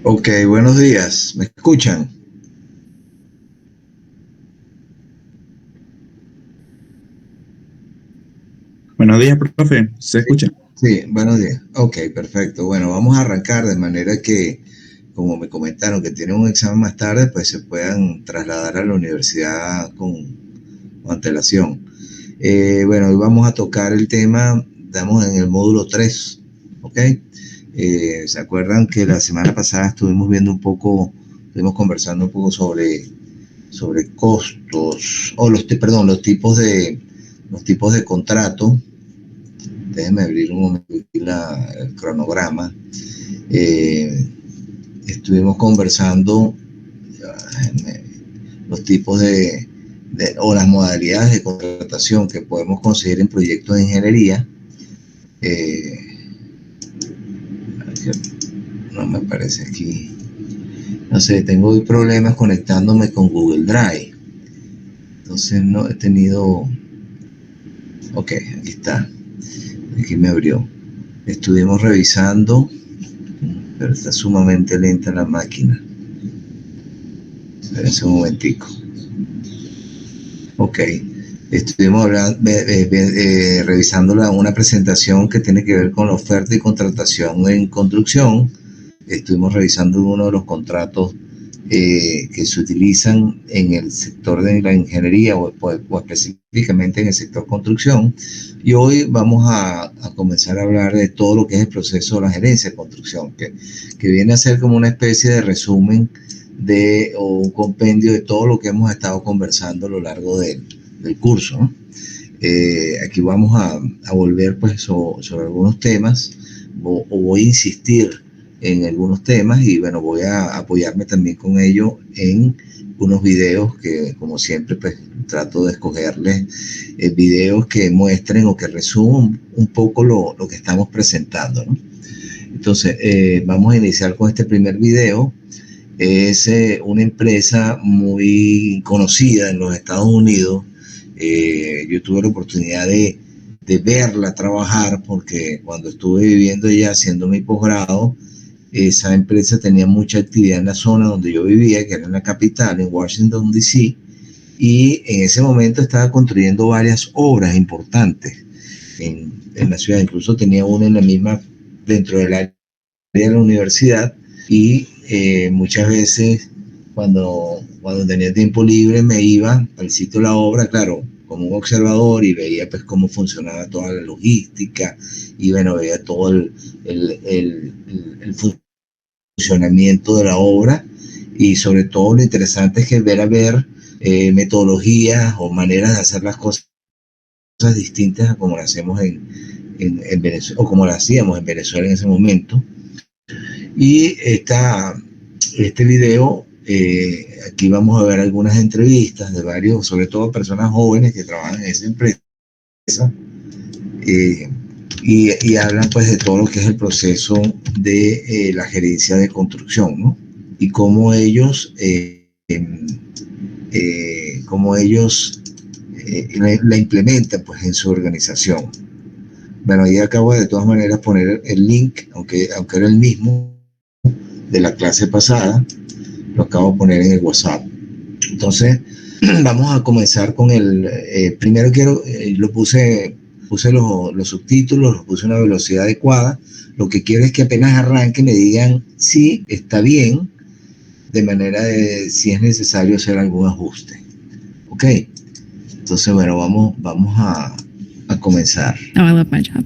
Ok, buenos días. ¿Me escuchan? Buenos días, profe. ¿Se escucha? Sí, buenos días. Ok, perfecto. Bueno, vamos a arrancar de manera que, como me comentaron que tienen un examen más tarde, pues se puedan trasladar a la universidad con antelación. Bueno, hoy vamos a tocar el tema, estamos en el módulo 3, ¿ok? ¿Se acuerdan que la semana pasada estuvimos conversando un poco sobre costos, o los tipos de contrato? Déjenme abrir un momento aquí el cronograma. Eh, Estuvimos conversando los tipos o las modalidades de contratación que podemos conseguir en proyectos de ingeniería. Eh, no me aparece aquí. No sé, tengo hoy problemas conectándome con Google Drive. Entonces no he tenido... Ok, aquí está. Aquí me abrió. Estuvimos revisando, pero está sumamente lenta la máquina. Espérense un momentico. Ok. Estuvimos revisando una presentación que tiene que ver con la oferta y contratación en construcción. Estuvimos revisando uno de los contratos que se utilizan en el sector de la ingeniería o específicamente en el sector construcción. Y hoy vamos a comenzar a hablar de todo lo que es el proceso de la gerencia de construcción, que viene a ser como una especie de resumen o un compendio de todo lo que hemos estado conversando a lo largo del curso, ¿no? Aquí vamos a volver pues sobre algunos temas, o voy a insistir en algunos temas, y bueno, voy a apoyarme también con ello en unos videos que, como siempre, pues trato de escogerles videos que muestren o que resuman un poco lo que estamos presentando, ¿no? Entonces, vamos a iniciar con este primer video. Es una empresa muy conocida en los Estados Unidos. Yo tuve la oportunidad de verla trabajar, porque cuando estuve viviendo allá haciendo mi posgrado, esa empresa tenía mucha actividad en la zona donde yo vivía, que era en la capital, en Washington, D.C., y en ese momento estaba construyendo varias obras importantes en la ciudad. Incluso tenía una en la misma, dentro del área de la universidad, y muchas veces cuando tenía tiempo libre me iba al sitio de la obra, claro, como un observador, y veía pues cómo funcionaba toda la logística, y bueno, veía todo el funcionamiento de la obra. Y sobre todo lo interesante es que ver metodologías o maneras de hacer las cosas distintas a como las hacemos en Venezuela, o como las hacíamos en Venezuela en ese momento. Y este video, aquí vamos a ver algunas entrevistas de varios, sobre todo personas jóvenes que trabajan en esa empresa, y hablan pues de todo lo que es el proceso de la gerencia de construcción, ¿no? Y cómo ellos la implementan pues en su organización. Bueno, ahí acabo de todas maneras poner el link, aunque era el mismo de la clase pasada, lo acabo de poner en el WhatsApp. Entonces, vamos a comenzar con primero puse los subtítulos, los puse a una velocidad adecuada. Lo que quiero es que apenas arranque me digan si está bien, de manera de si es necesario hacer algún ajuste. Ok, entonces bueno, vamos a comenzar. Oh, I love my job.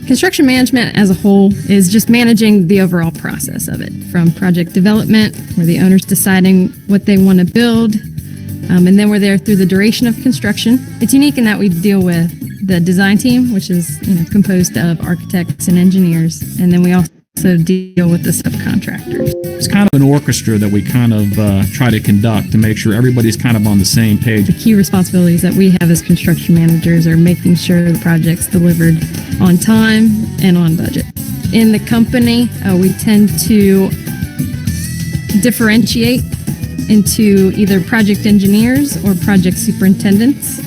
Construction management as a whole is just managing the overall process of it, from project development, where the owner's deciding what they want to build, and then we're there through the duration of construction. It's unique in that we deal with the design team, which is composed of architects and engineers, and then we also deal with the subcontractors. It's kind of an orchestra that we kind of try to conduct to make sure everybody's kind of on the same page. The key responsibilities that we have as construction managers are making sure the project's delivered on time and on budget. In the company, we tend to differentiate into either project engineers or project superintendents.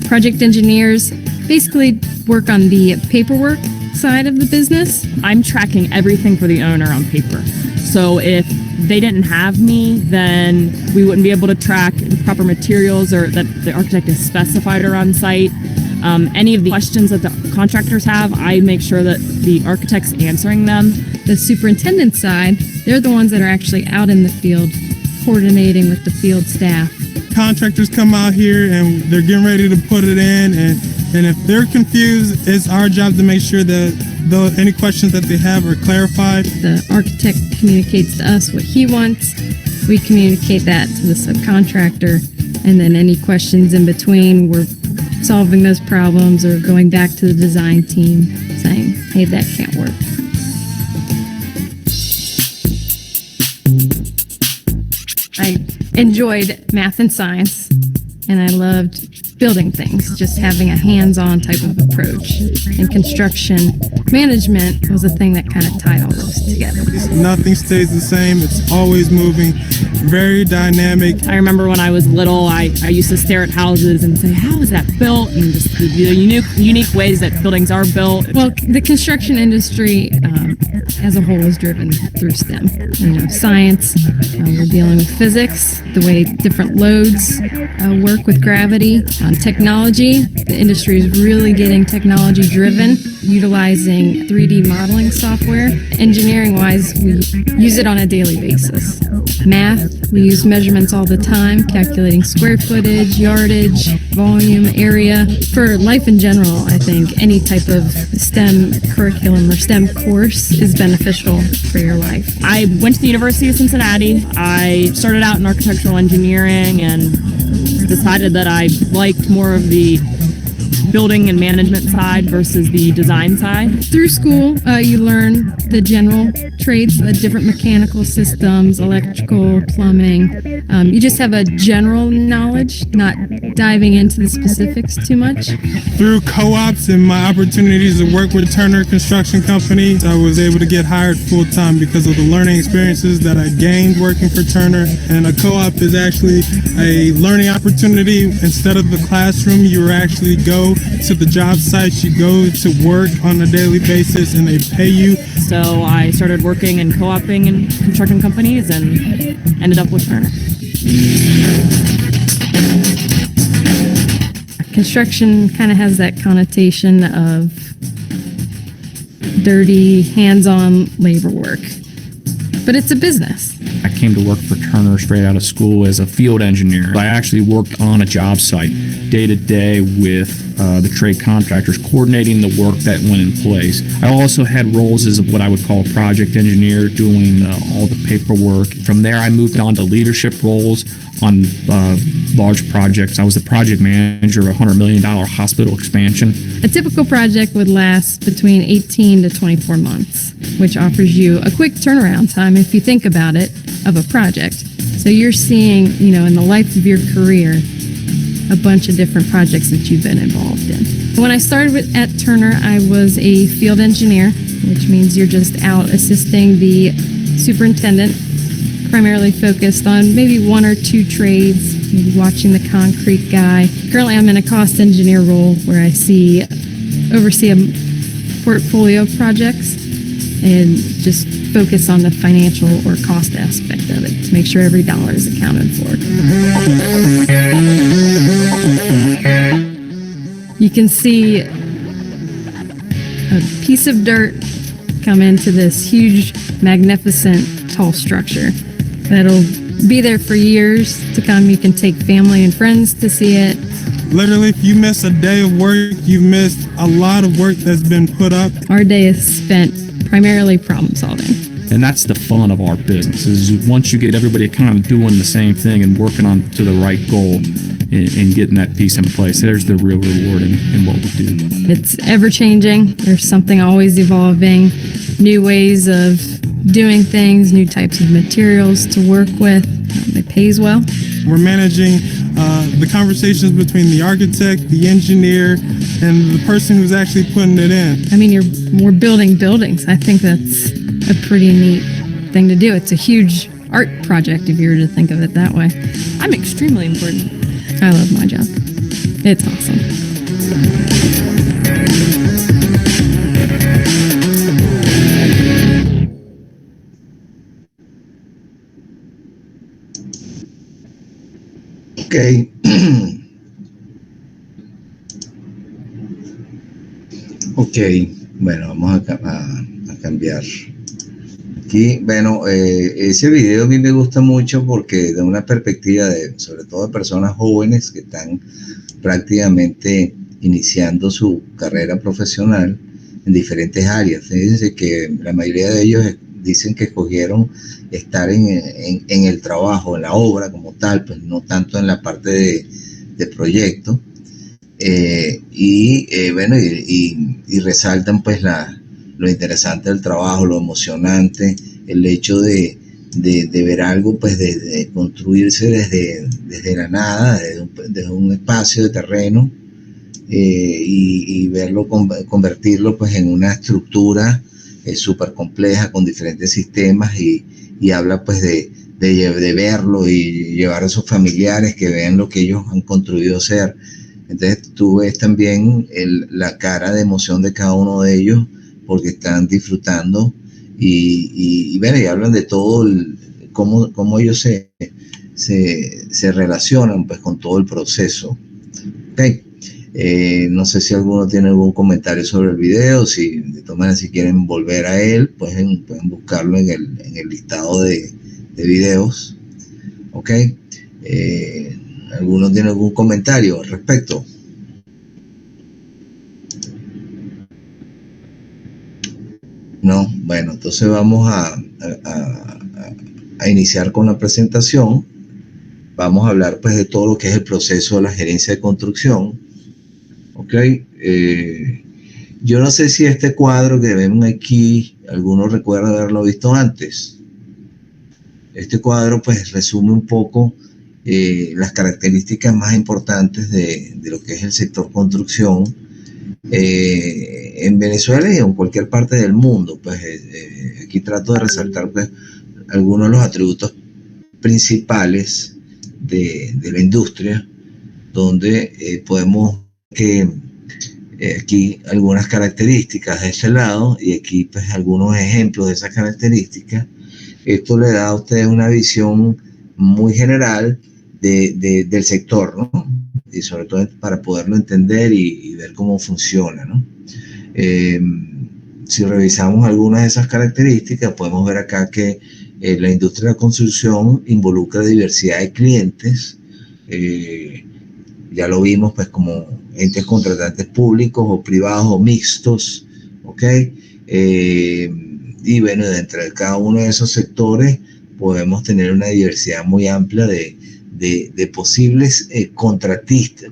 Project engineers basically work on the paperwork side of the business. I'm tracking everything for the owner on paper. So if they didn't have me, then we wouldn't be able to track the proper materials or that the architect has specified are on site. Any of the questions that the contractors have, I make sure that the architect's answering them. The superintendent side, they're the ones that are actually out in the field, coordinating with the field staff. Contractors come out here and they're getting ready to put it in, and if they're confused, it's our job to make sure that any questions that they have are clarified. The architect communicates to us what he wants. We communicate that to the subcontractor, and then any questions in between, we're solving those problems or going back to the design team saying, hey, that can't work. I enjoyed math and science, and I loved building things, just having a hands-on type of approach. And construction management was a thing that kind of tied all those together. Nothing stays the same. It's always moving, very dynamic. I remember when I was little, I used to stare at houses and say, how is that built? And just the unique ways that buildings are built. Well, the construction industry as a whole is driven through STEM. Science, we're dealing with physics, the way different loads work with gravity. Technology, the industry is really getting technology driven, utilizing 3D modeling software. Engineering-wise, we use it on a daily basis. Math, we use measurements all the time, calculating square footage, yardage, volume, area. For life in general, I think any type of STEM curriculum or STEM course is beneficial for your life. I went to the University of Cincinnati. I started out in architectural engineering and decided that I liked more of the building and management side versus the design side. Through school, you learn the general trades, the different mechanical systems, electrical, plumbing. You just have a general knowledge, not diving into the specifics too much. Through co-ops and my opportunities to work with Turner Construction Company, I was able to get hired full-time because of the learning experiences that I gained working for Turner. And a co-op is actually a learning opportunity. Instead of the classroom, you actually go to the job sites, you go to work on a daily basis, and they pay you. So I started working and co-oping in construction companies and ended up with Turner. Construction kind of has that connotation of dirty, hands-on labor work, but it's a business. I came to work for Turner straight out of school as a field engineer. I actually worked on a job site day to day with the trade contractors, coordinating the work that went in place. I also had roles as what I would call a project engineer, doing all the paperwork. From there, I moved on to leadership roles on large projects. I was the project manager of a $100 million hospital expansion. A typical project would last between 18 to 24 months, which offers you a quick turnaround time if you think about it of a project. So you're seeing, in the life of your career, a bunch of different projects that you've been involved in. When I started at Turner, I was a field engineer, which means you're just out assisting the superintendent, primarily focused on maybe one or two trades, maybe watching the concrete guy. Currently, I'm in a cost engineer role where I oversee a portfolio of projects and just focus on the financial or cost aspect of it to make sure every dollar is accounted for. You can see a piece of dirt come into this huge, magnificent, tall structure that'll be there for years to come. You can take family and friends to see it. Literally, if you miss a day of work, you've missed a lot of work that's been put up. Our day is spent primarily problem solving. And that's the fun of our business, is once you get everybody kind of doing the same thing and working on to the right goal and getting that piece in place, there's the real reward in what we do. It's ever changing. There's something always evolving, new ways of doing things, new types of materials to work with. It pays well. We're managing the conversations between the architect, the engineer, and the person who's actually putting it in. I mean, we're building buildings. I think that's a pretty neat thing to do. It's a huge art project if you were to think of it that way. I'm extremely important. I love my job. It's awesome. Ok. Ok, bueno, vamos a cambiar. Aquí, bueno, ese video a mí me gusta mucho porque da una perspectiva sobre todo de personas jóvenes que están prácticamente iniciando su carrera profesional en diferentes áreas. Fíjense que la mayoría de ellos dicen que escogieron estar en el trabajo, en la obra como tal, pues no tanto en la parte de proyecto. Bueno, y resaltan pues lo interesante del trabajo, lo emocionante, el hecho de ver algo, pues de construirse desde la nada, desde un espacio de terreno, y verlo, convertirlo pues en una estructura súper compleja con diferentes sistemas, y habla pues de verlo y llevar a sus familiares que vean lo que ellos han construido ser. Entonces tú ves también la cara de emoción de cada uno de ellos porque están disfrutando y bueno, y hablan de todo cómo ellos se relacionan pues con todo el proceso. Okay. No sé si alguno tiene algún comentario sobre el video, si de todas maneras si quieren volver a él, pueden buscarlo en el listado de videos. Ok. ¿Alguno tiene algún comentario al respecto? No, bueno, entonces vamos a iniciar con la presentación. Vamos a hablar pues de todo lo que es el proceso de la gerencia de construcción. Ok, yo no sé si este cuadro que ven aquí, algunos recuerdan haberlo visto antes. Este cuadro pues resume un poco las características más importantes de lo que es el sector construcción en Venezuela y en cualquier parte del mundo. Pues aquí trato de resaltar pues algunos de los atributos principales de la industria, donde podemos que aquí algunas características de este lado y aquí pues algunos ejemplos de esas características. Esto le da a ustedes una visión muy general del sector, ¿no? Y sobre todo para poderlo entender y ver cómo funciona, ¿no? Si revisamos algunas de esas características, podemos ver acá que la industria de la construcción involucra diversidad de clientes. Ya lo vimos pues como entes contratantes públicos o privados o mixtos, ¿ok? Y bueno, dentro de cada uno de esos sectores podemos tener una diversidad muy amplia de posibles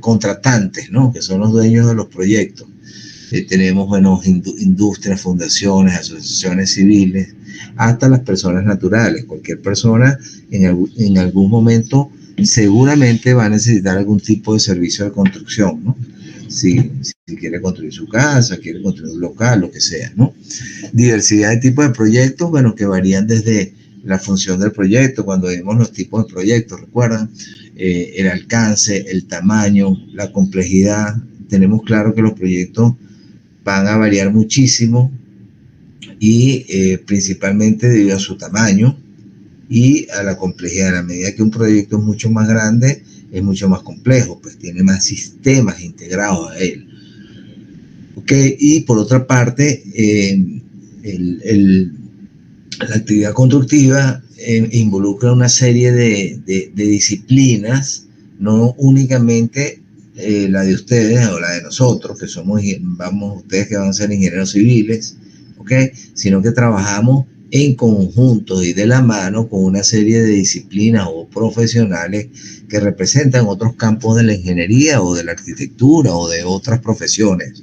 contratantes, ¿no? Que son los dueños de los proyectos. Tenemos, bueno, industrias, fundaciones, asociaciones civiles, hasta las personas naturales. Cualquier persona en algún momento seguramente va a necesitar algún tipo de servicio de construcción, ¿no? Si quiere construir su casa, quiere construir un local, lo que sea, ¿no? Diversidad de tipos de proyectos, bueno, que varían desde la función del proyecto. Cuando vemos los tipos de proyectos, recuerdan, el alcance, el tamaño, la complejidad. Tenemos claro que los proyectos van a variar muchísimo y principalmente debido a su tamaño y a la complejidad. A la medida que un proyecto es mucho más grande, es mucho más complejo, pues tiene más sistemas integrados a él. Okay. Y por otra parte, la actividad constructiva involucra una serie de disciplinas, no únicamente la de ustedes o la de nosotros, que somos, ustedes que van a ser ingenieros civiles, ¿ok? Sino que trabajamos en conjunto y de la mano con una serie de disciplinas o profesionales que representan otros campos de la ingeniería o de la arquitectura o de otras profesiones,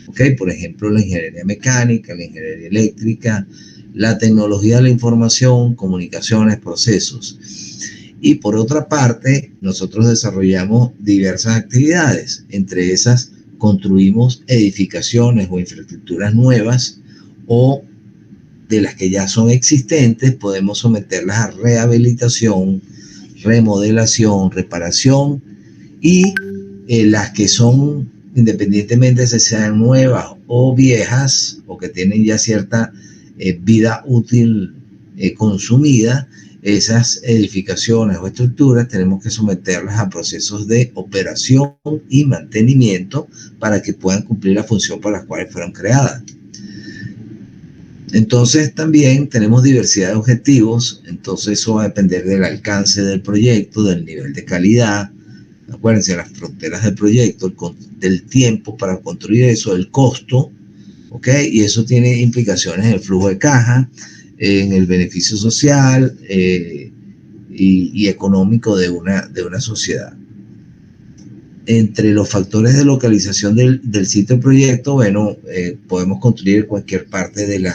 ¿ok? Por ejemplo, la ingeniería mecánica, la ingeniería eléctrica, la tecnología de la información, comunicaciones, procesos. Y por otra parte, nosotros desarrollamos diversas actividades. Entre esas, construimos edificaciones o infraestructuras nuevas, o de las que ya son existentes, podemos someterlas a rehabilitación, remodelación, reparación, y las que son, independientemente de si sean nuevas o viejas, o que tienen ya cierta vida útil consumida, esas edificaciones o estructuras tenemos que someterlas a procesos de operación y mantenimiento para que puedan cumplir la función para la cual fueron creadas. Entonces también tenemos diversidad de objetivos, entonces eso va a depender del alcance del proyecto, del nivel de calidad, acuérdense, las fronteras del proyecto, del tiempo para construir eso, el costo, ¿ok? Y eso tiene implicaciones en el flujo de caja, en el beneficio social y económico de una sociedad. Entre los factores de localización del sitio de proyecto, bueno, podemos construir en cualquier parte de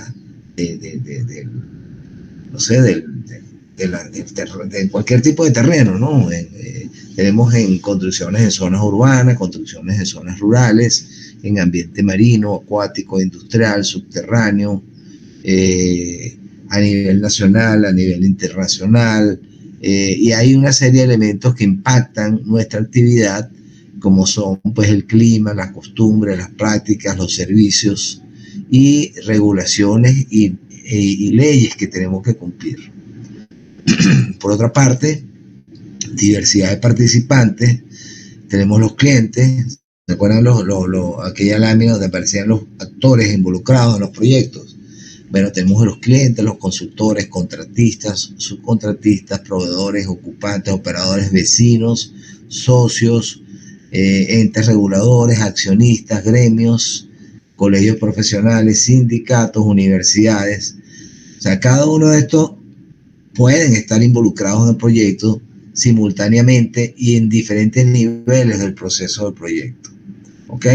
cualquier tipo de terreno, ¿no? Tenemos en construcciones en zonas urbanas, construcciones en zonas rurales, en ambiente marino, acuático, industrial, subterráneo, a nivel nacional, a nivel internacional, y hay una serie de elementos que impactan nuestra actividad, como son pues el clima, las costumbres, las prácticas, los servicios y regulaciones y leyes que tenemos que cumplir. Por otra parte, diversidad de participantes, tenemos los clientes. ¿Se acuerdan aquella lámina donde aparecían los actores involucrados en los proyectos? Bueno, tenemos a los clientes, los consultores, contratistas, subcontratistas, proveedores, ocupantes, operadores, vecinos, socios, entes reguladores, accionistas, gremios, colegios profesionales, sindicatos, universidades. O sea, cada uno de estos pueden estar involucrados en el proyecto simultáneamente y en diferentes niveles del proceso del proyecto. ¿Ok?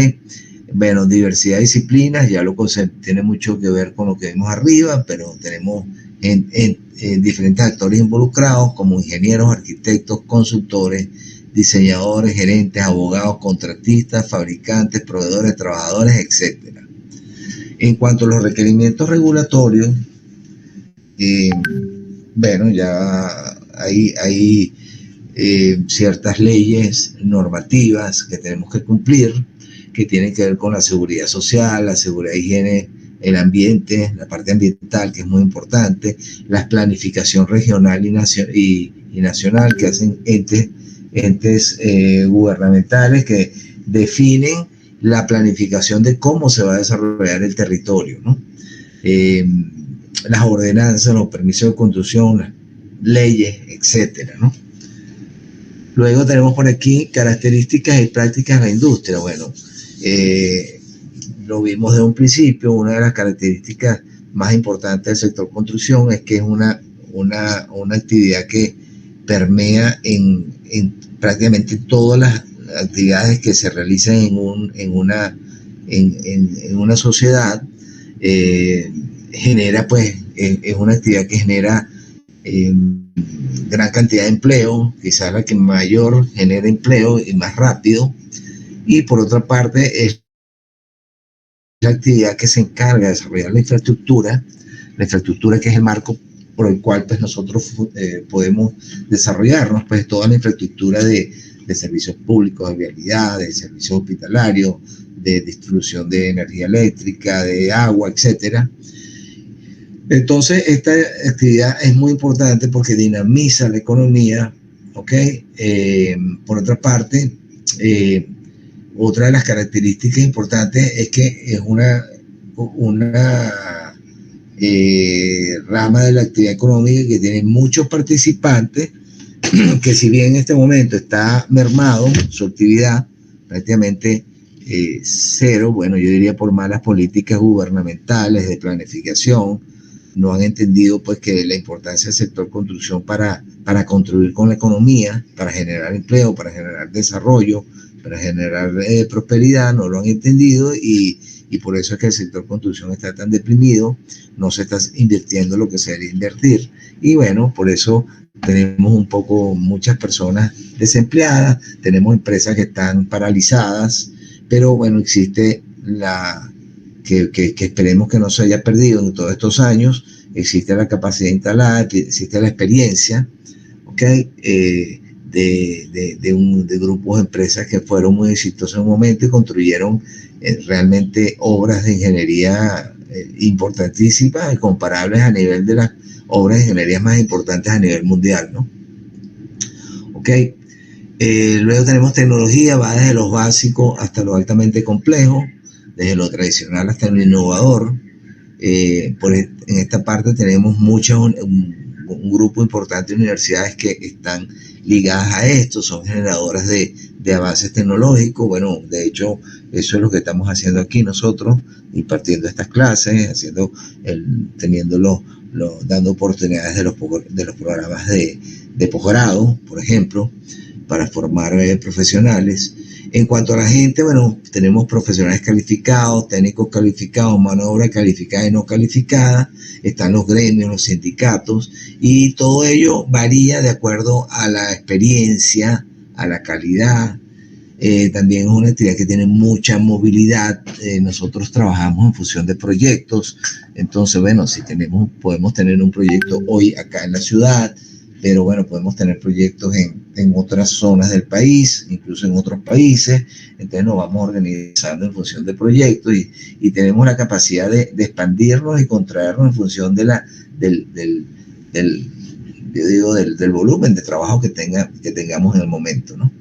Bueno, diversidad de disciplinas, ya lo tiene mucho que ver con lo que vimos arriba, pero tenemos en diferentes actores involucrados como ingenieros, arquitectos, consultores, diseñadores, gerentes, abogados, contratistas, fabricantes, proveedores, trabajadores, etc. En cuanto a los requerimientos regulatorios, bueno, ya hay ciertas leyes normativas que tenemos que cumplir, que tienen que ver con la seguridad social, la seguridad de higiene, el ambiente, la parte ambiental, que es muy importante, la planificación regional y nacional que hacen entes gubernamentales que definen la planificación de cómo se va a desarrollar el territorio, ¿no? Las ordenanzas, los permisos de construcción, las leyes, etcétera, ¿no? Luego tenemos por aquí características y prácticas de la industria. Bueno, lo vimos de un principio, una de las características más importantes del sector construcción es que es una actividad que permea en prácticamente todas las actividades que se realizan en una sociedad. Genera pues, es una actividad que genera gran cantidad de empleo, quizás la que mayor genera empleo y más rápido, y por otra parte es la actividad que se encarga de desarrollar la infraestructura que es el marco por el cual pues nosotros podemos desarrollarnos, pues toda la infraestructura de servicios públicos, de vialidad, de servicios hospitalarios, de distribución de energía eléctrica, de agua, etcétera. Entonces, esta actividad es muy importante porque dinamiza la economía, ¿ok? Por otra parte, otra de las características importantes es que es una rama de la actividad económica que tiene muchos participantes, que si bien en este momento está mermado su actividad prácticamente cero, bueno, yo diría por malas políticas gubernamentales de planificación. No han entendido pues que la importancia del sector construcción para contribuir con la economía, para generar empleo, para generar desarrollo, para generar prosperidad, no lo han entendido y por eso es que el sector construcción está tan deprimido, no se está invirtiendo lo que se debe invertir. Y bueno, por eso tenemos muchas personas desempleadas, tenemos empresas que están paralizadas, pero bueno, existe que esperemos que no se haya perdido en todos estos años, existe la capacidad instalada, existe la experiencia, ¿okay? De grupos de empresas que fueron muy exitosos en un momento y construyeron realmente obras de ingeniería importantísimas y comparables a nivel de las obras de ingeniería más importantes a nivel mundial, ¿no? ¿Ok? Luego tenemos tecnología, va desde lo básico hasta lo altamente complejo, desde lo tradicional hasta lo innovador. En esta parte tenemos un grupo importante de universidades que están ligadas a esto, son generadoras de avances tecnológicos. Bueno, de hecho, eso es lo que estamos haciendo aquí nosotros, impartiendo estas clases, dando oportunidades de los programas de posgrado, por ejemplo, para formar profesionales. En cuanto a la gente, bueno, tenemos profesionales calificados, técnicos calificados, mano de obra calificada y no calificada, están los gremios, los sindicatos, y todo ello varía de acuerdo a la experiencia, a la calidad. También es una actividad que tiene mucha movilidad. Nosotros trabajamos en función de proyectos, entonces, bueno, si podemos tener un proyecto hoy acá en la ciudad, pero bueno, podemos tener proyectos en otras zonas del país, incluso en otros países. Entonces nos vamos organizando en función de proyectos y tenemos la capacidad de expandirnos y contraernos en función del volumen de trabajo que tengamos en el momento, ¿no?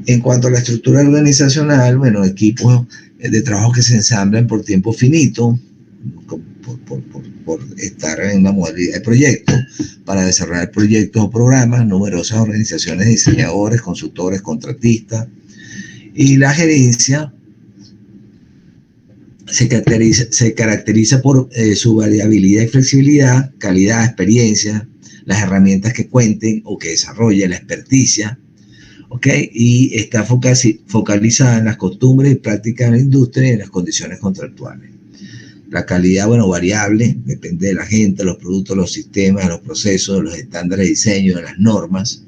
En cuanto a la estructura organizacional, bueno, equipos de trabajo que se ensamblan por tiempo finito, por estar en una modalidad de proyecto, para desarrollar proyectos o programas, numerosas organizaciones, diseñadores, consultores, contratistas. Y la gerencia se caracteriza por su variabilidad y flexibilidad, calidad, experiencia, las herramientas que cuenten o que desarrolle, la experticia, ¿okay? Y está focalizada en las costumbres y prácticas de la industria y en las condiciones contractuales. La calidad, bueno, variable, depende de la gente, los productos, los sistemas, los procesos, los estándares de diseño, de las normas.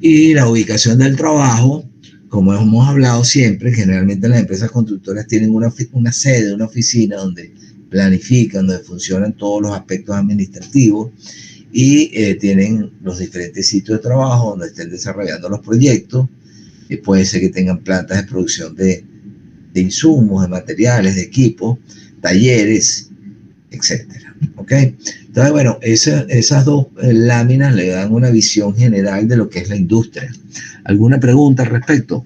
Y la ubicación del trabajo, como hemos hablado siempre, generalmente las empresas constructoras tienen una sede, una oficina donde planifican, donde funcionan todos los aspectos administrativos y tienen los diferentes sitios de trabajo donde estén desarrollando los proyectos. Puede ser que tengan plantas de producción de insumos, de materiales, de equipos, talleres, etcétera. ¿Ok? Entonces, bueno, esas dos láminas le dan una visión general de lo que es la industria. ¿Alguna pregunta al respecto?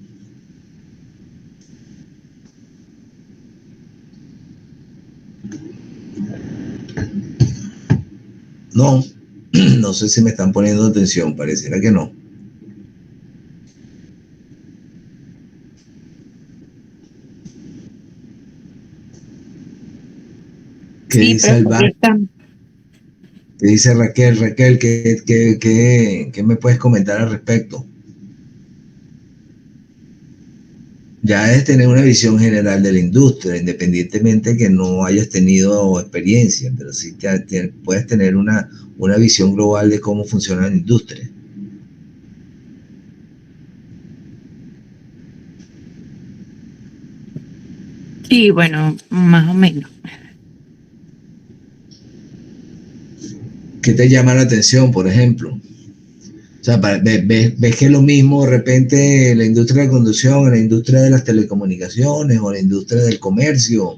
No, no sé si me están poniendo atención, pareciera que no. ¿Qué Sí, dice pero el bar? aquí están. ¿Qué dice el bar? ¿Qué dice Raquel? Raquel, ¿qué me puedes comentar al respecto? Ya es tener una visión general de la industria, independientemente que no hayas tenido experiencia, pero sí puedes tener una visión global de cómo funciona la industria. Sí, bueno, más o menos. ¿Qué te llama la atención, por ejemplo? O sea, ¿ves que es lo mismo de repente la industria de la conducción, la industria de las telecomunicaciones o la industria del comercio?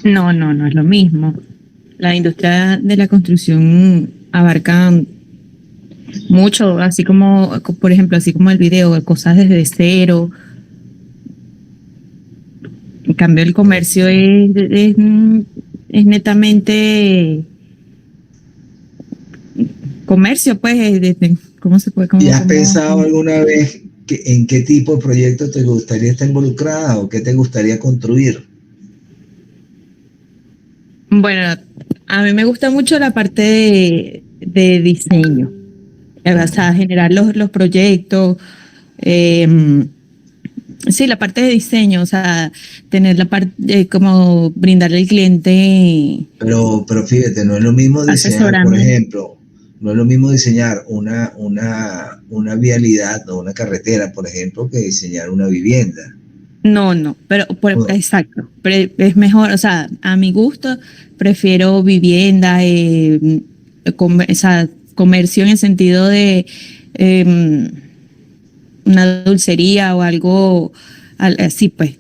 No, no es lo mismo. La industria de la construcción abarca mucho, así como, por ejemplo, así como el video, cosas desde cero. En cambio, el comercio es netamente comercio, pues, ¿cómo se puede? ¿Y has pensado alguna vez ¿En qué tipo de proyecto te gustaría estar involucrada o qué te gustaría construir? Bueno, a mí me gusta mucho la parte de diseño, o sea, generar los proyectos. Sí, la parte de diseño, o sea, tener la parte, como brindarle al cliente Pero fíjate, no es lo mismo diseñar, por asesoramiento. ejemplo, no es lo mismo diseñar una vialidad o una carretera, por ejemplo, que diseñar una vivienda. No, pero Bueno, exacto, es mejor, o sea, a mi gusto prefiero vivienda, o sea, comercio en el sentido de eh, una dulcería o algo así, pues,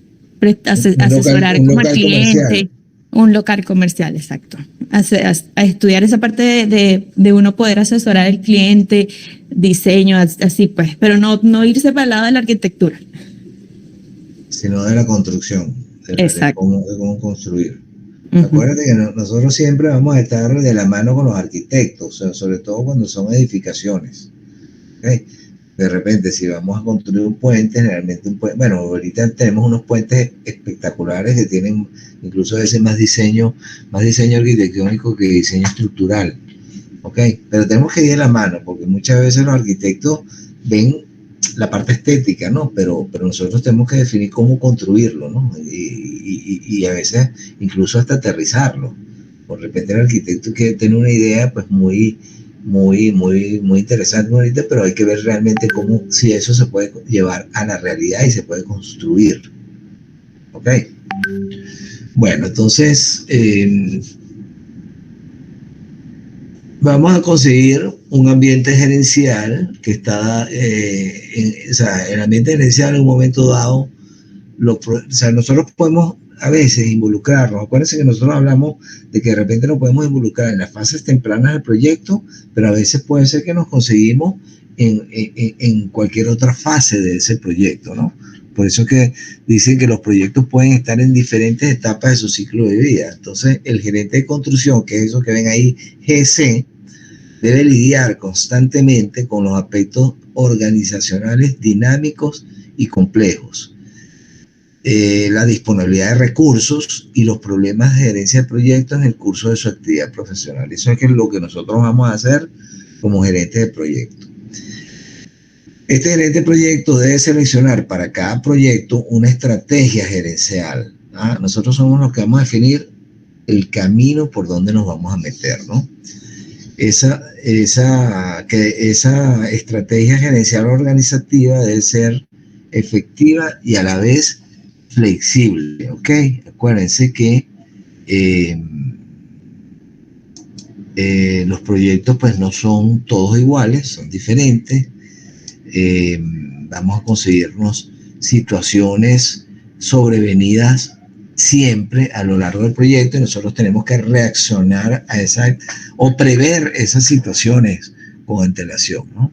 asesorar un como al local comercial. cliente, un local comercial, exacto. A estudiar esa parte de uno poder asesorar al cliente, diseño, así pues, pero no irse para el lado de la arquitectura. Sino de la construcción, Exacto. de cómo construir. Ujú. Acuérdate que nosotros siempre vamos a estar de la mano con los arquitectos, o sea, sobre todo cuando son edificaciones. ¿Okay? De repente, si vamos a construir un puente, generalmente un puente, bueno, ahorita tenemos unos puentes espectaculares que tienen incluso a veces más diseño arquitectónico que diseño estructural. ¿Ok? Pero tenemos que ir de la mano, porque muchas veces los arquitectos ven la parte estética, ¿no? Pero nosotros tenemos que definir cómo construirlo, ¿no? Y a veces incluso hasta aterrizarlo. Por repente el arquitecto quiere tener una idea pues muy interesante, muy bonita, pero hay que ver realmente cómo, si eso se puede llevar a la realidad y se puede construir. ¿Ok? Bueno, entonces vamos a conseguir un ambiente gerencial que está, o sea, el ambiente gerencial en un momento dado, o sea, nosotros podemos a veces involucrarnos. Acuérdense que nosotros hablamos de que de repente nos podemos involucrar en las fases tempranas del proyecto, pero a veces puede ser que nos conseguimos en cualquier otra fase de ese proyecto, ¿no? Por eso es que dicen que los proyectos pueden estar en diferentes etapas de su ciclo de vida. Entonces, el gerente de construcción, que es eso que ven ahí, GC, debe lidiar constantemente con los aspectos organizacionales dinámicos y complejos, la disponibilidad de recursos y los problemas de gerencia de proyectos en el curso de su actividad profesional. Eso es lo que nosotros vamos a hacer como gerente de proyecto. Este gerente de proyecto debe seleccionar para cada proyecto una estrategia gerencial. Nosotros somos los que vamos a definir el camino por donde nos vamos a meter, ¿no? Esa estrategia gerencial organizativa debe ser efectiva y a la vez flexible, ¿ok? Acuérdense que los proyectos pues no son todos iguales, son diferentes. Vamos a conseguirnos situaciones sobrevenidas siempre a lo largo del proyecto y nosotros tenemos que reaccionar a o prever esas situaciones con antelación, ¿no?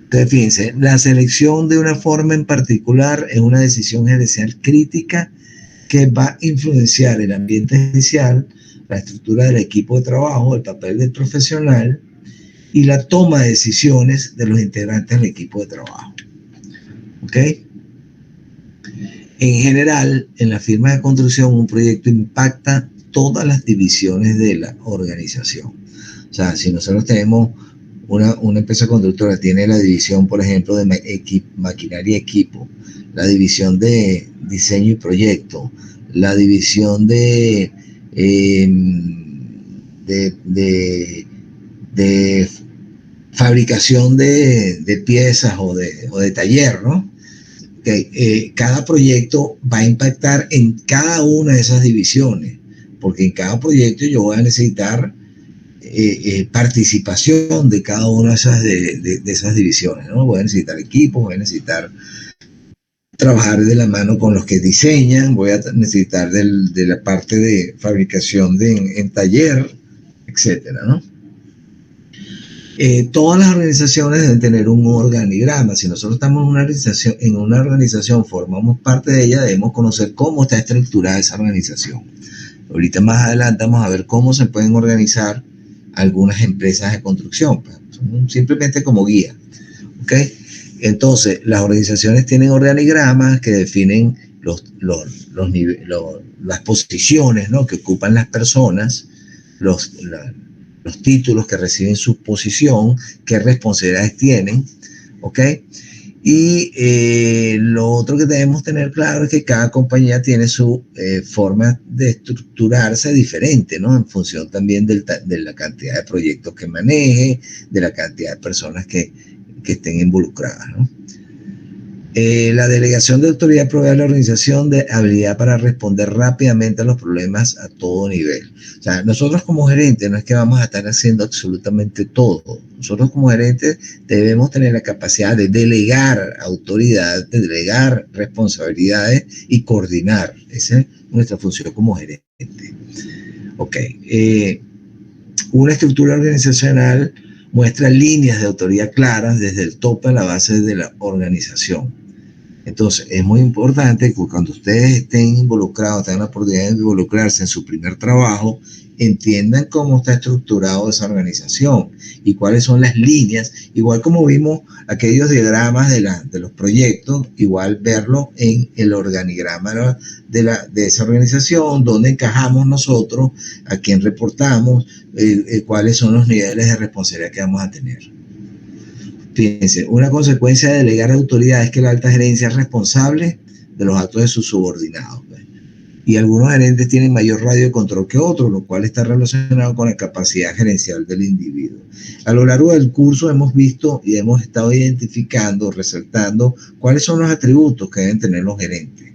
Entonces, fíjense, la selección de una forma en particular es una decisión gerencial crítica que va a influenciar el ambiente gerencial, la estructura del equipo de trabajo, el papel del profesional y la toma de decisiones de los integrantes del equipo de trabajo. ¿Ok? En general, en las firmas de construcción, un proyecto impacta todas las divisiones de la organización. O sea, si nosotros tenemos una empresa constructora, tiene la división, por ejemplo, de maquinaria y equipo, la división de diseño y proyecto, la división de fabricación de piezas o de taller, ¿no? Cada proyecto va a impactar en cada una de esas divisiones, porque en cada proyecto yo voy a necesitar participación de cada una de esas divisiones, ¿no? Voy a necesitar equipos, voy a necesitar trabajar de la mano con los que diseñan, voy a necesitar de la parte de fabricación en taller, etcétera, ¿no? Todas las organizaciones deben tener un organigrama. Si nosotros estamos en una organización, formamos parte de ella, debemos conocer cómo está estructurada esa organización. Ahorita más adelante vamos a ver cómo se pueden organizar algunas empresas de construcción, simplemente como guía. ¿Okay? Entonces, las organizaciones tienen organigramas que definen las posiciones, ¿no?, que ocupan las personas, los títulos que reciben su posición, qué responsabilidades tienen, ¿ok? Y lo otro que debemos tener claro es que cada compañía tiene su forma de estructurarse diferente, ¿no? En función también de la cantidad de proyectos que maneje, de la cantidad de personas que estén involucradas, ¿no? La delegación de autoridad provee a la organización de habilidad para responder rápidamente a los problemas a todo nivel. O sea, nosotros como gerentes no es que vamos a estar haciendo absolutamente todo. Nosotros como gerentes debemos tener la capacidad de delegar autoridad, de delegar responsabilidades y coordinar. Esa es nuestra función como gerente. Ok. Una estructura organizacional muestra líneas de autoridad claras desde el tope a la base de la organización. Entonces, es muy importante que cuando ustedes estén involucrados, tengan la oportunidad de involucrarse en su primer trabajo, entiendan cómo está estructurado esa organización y cuáles son las líneas, igual como vimos aquellos diagramas de los proyectos, igual verlo en el organigrama de esa organización, dónde encajamos nosotros, a quién reportamos, cuáles son los niveles de responsabilidad que vamos a tener. Fíjense, una consecuencia de delegar autoridad es que la alta gerencia es responsable de los actos de sus subordinados. Y algunos gerentes tienen mayor radio de control que otros, lo cual está relacionado con la capacidad gerencial del individuo. A lo largo del curso hemos visto y hemos estado identificando, resaltando cuáles son los atributos que deben tener los gerentes.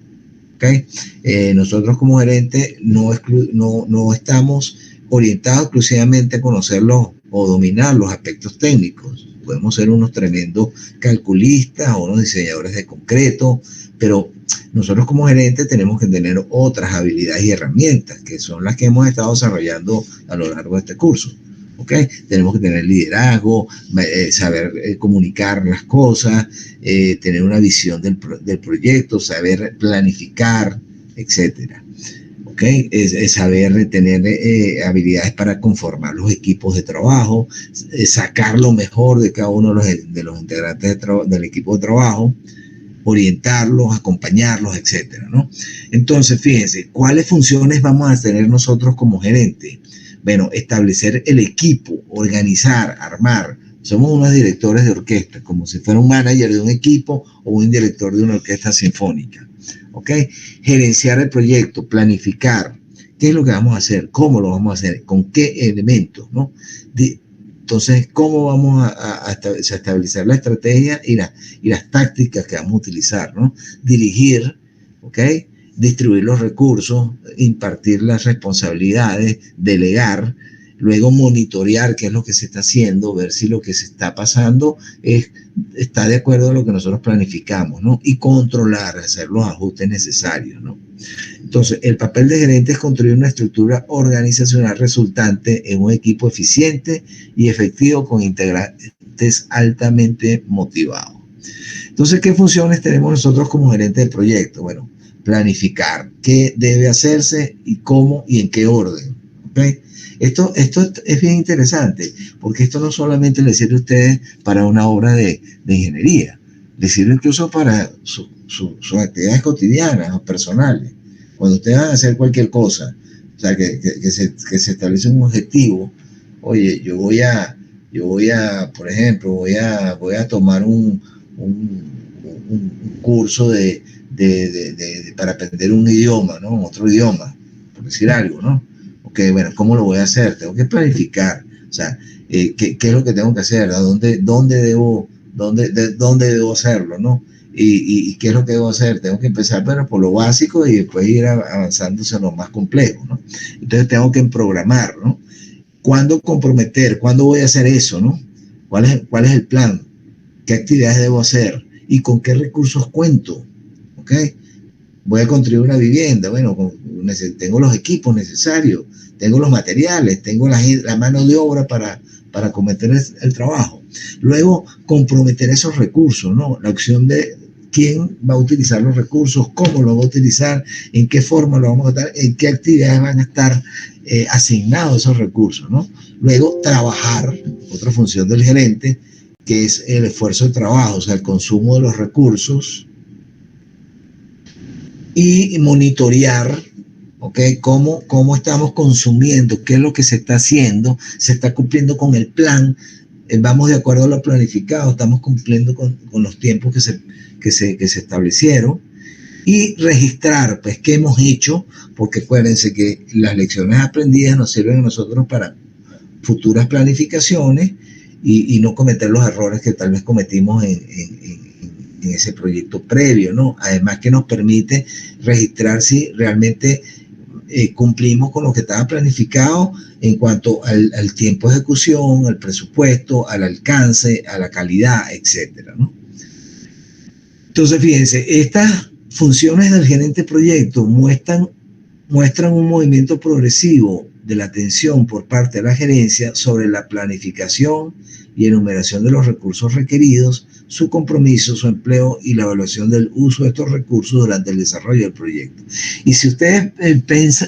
¿Okay? Nosotros como gerentes no estamos orientados exclusivamente a conocerlos o dominar los aspectos técnicos. Podemos ser unos tremendos calculistas o unos diseñadores de concreto, pero nosotros como gerentes tenemos que tener otras habilidades y herramientas, que son las que hemos estado desarrollando a lo largo de este curso. ¿Okay? Tenemos que tener liderazgo, saber comunicar las cosas, tener una visión del proyecto, saber planificar, etcétera. ¿Okay? Es saber tener habilidades para conformar los equipos de trabajo, sacar lo mejor de cada uno de los integrantes del equipo de trabajo, orientarlos, acompañarlos, etcétera, ¿no? Entonces, fíjense, ¿cuáles funciones vamos a tener nosotros como gerentes? Bueno, establecer el equipo, organizar, armar. Somos unos directores de orquesta, como si fuera un manager de un equipo o un director de una orquesta sinfónica. ¿Ok? Gerenciar el proyecto, planificar. ¿Qué es lo que vamos a hacer? ¿Cómo lo vamos a hacer? ¿Con qué elementos? ¿No? Entonces, ¿cómo vamos a establecer la estrategia y las tácticas que vamos a utilizar? ¿No? Dirigir, ¿ok? Distribuir los recursos, impartir las responsabilidades, delegar, luego monitorear qué es lo que se está haciendo, ver si lo que se está pasando está de acuerdo a lo que nosotros planificamos, ¿no? Y controlar, hacer los ajustes necesarios, ¿no? Entonces, el papel de gerente es construir una estructura organizacional resultante en un equipo eficiente y efectivo con integrantes altamente motivados. Entonces, ¿qué funciones tenemos nosotros como gerente de proyecto? Bueno, planificar qué debe hacerse y cómo y en qué orden, ¿ok? Esto es bien interesante, porque esto no solamente le sirve a ustedes para una obra de ingeniería, les sirve incluso para sus actividades cotidianas o personales. Cuando ustedes van a hacer cualquier cosa, o sea, que se establece un objetivo, oye, yo voy a, por ejemplo, voy a tomar un curso para aprender un idioma, ¿no? Otro idioma, por decir algo, ¿no? Ok, bueno, ¿cómo lo voy a hacer? Tengo que planificar, o sea, ¿qué es lo que tengo que hacer? ¿Dónde debo hacerlo, no? ¿Y qué es lo que debo hacer? Tengo que empezar, bueno, por lo básico y después ir avanzándose a lo más complejo, ¿no? Entonces tengo que programar, ¿no? ¿Cuándo comprometer? ¿Cuándo voy a hacer eso, no? ¿Cuál es el plan? ¿Qué actividades debo hacer? ¿Y con qué recursos cuento? ¿Ok? Voy a construir una vivienda, bueno, tengo los equipos necesarios, tengo los materiales, tengo la mano de obra para cometer el trabajo. Luego, comprometer esos recursos, ¿no? La opción de quién va a utilizar los recursos, cómo los va a utilizar, en qué forma lo vamos a dar, en qué actividades van a estar asignados esos recursos, ¿no? Luego, trabajar, otra función del gerente, que es el esfuerzo de trabajo, o sea, el consumo de los recursos, y monitorear, ¿ok? Cómo estamos consumiendo, qué es lo que se está haciendo, se está cumpliendo con el plan, vamos de acuerdo a lo planificado, estamos cumpliendo con los tiempos que se establecieron, y registrar, pues, qué hemos hecho, porque acuérdense que las lecciones aprendidas nos sirven a nosotros para futuras planificaciones y no cometer los errores que tal vez cometimos en ese proyecto previo, ¿no? Además que nos permite registrar si realmente cumplimos con lo que estaba planificado en cuanto al tiempo de ejecución, al presupuesto, al alcance, a la calidad, etcétera, ¿no? Entonces, fíjense, estas funciones del gerente de proyecto muestran un movimiento progresivo de la atención por parte de la gerencia sobre la planificación y enumeración de los recursos requeridos, su compromiso, su empleo y la evaluación del uso de estos recursos durante el desarrollo del proyecto. Y si ustedes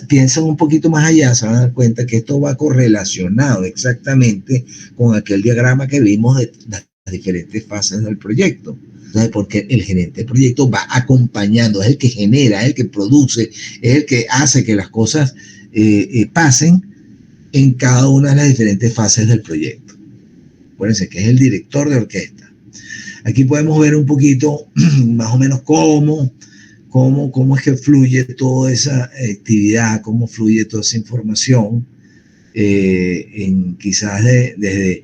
piensan un poquito más allá, se van a dar cuenta que esto va correlacionado exactamente con aquel diagrama que vimos de las diferentes fases del proyecto. Entonces, porque el gerente de proyecto va acompañando, es el que genera, es el que produce, es el que hace que las cosas pasen en cada una de las diferentes fases del proyecto. Acuérdense que es el director de orquesta. Aquí podemos ver un poquito más o menos cómo es que fluye toda esa actividad, cómo fluye toda esa información, quizás desde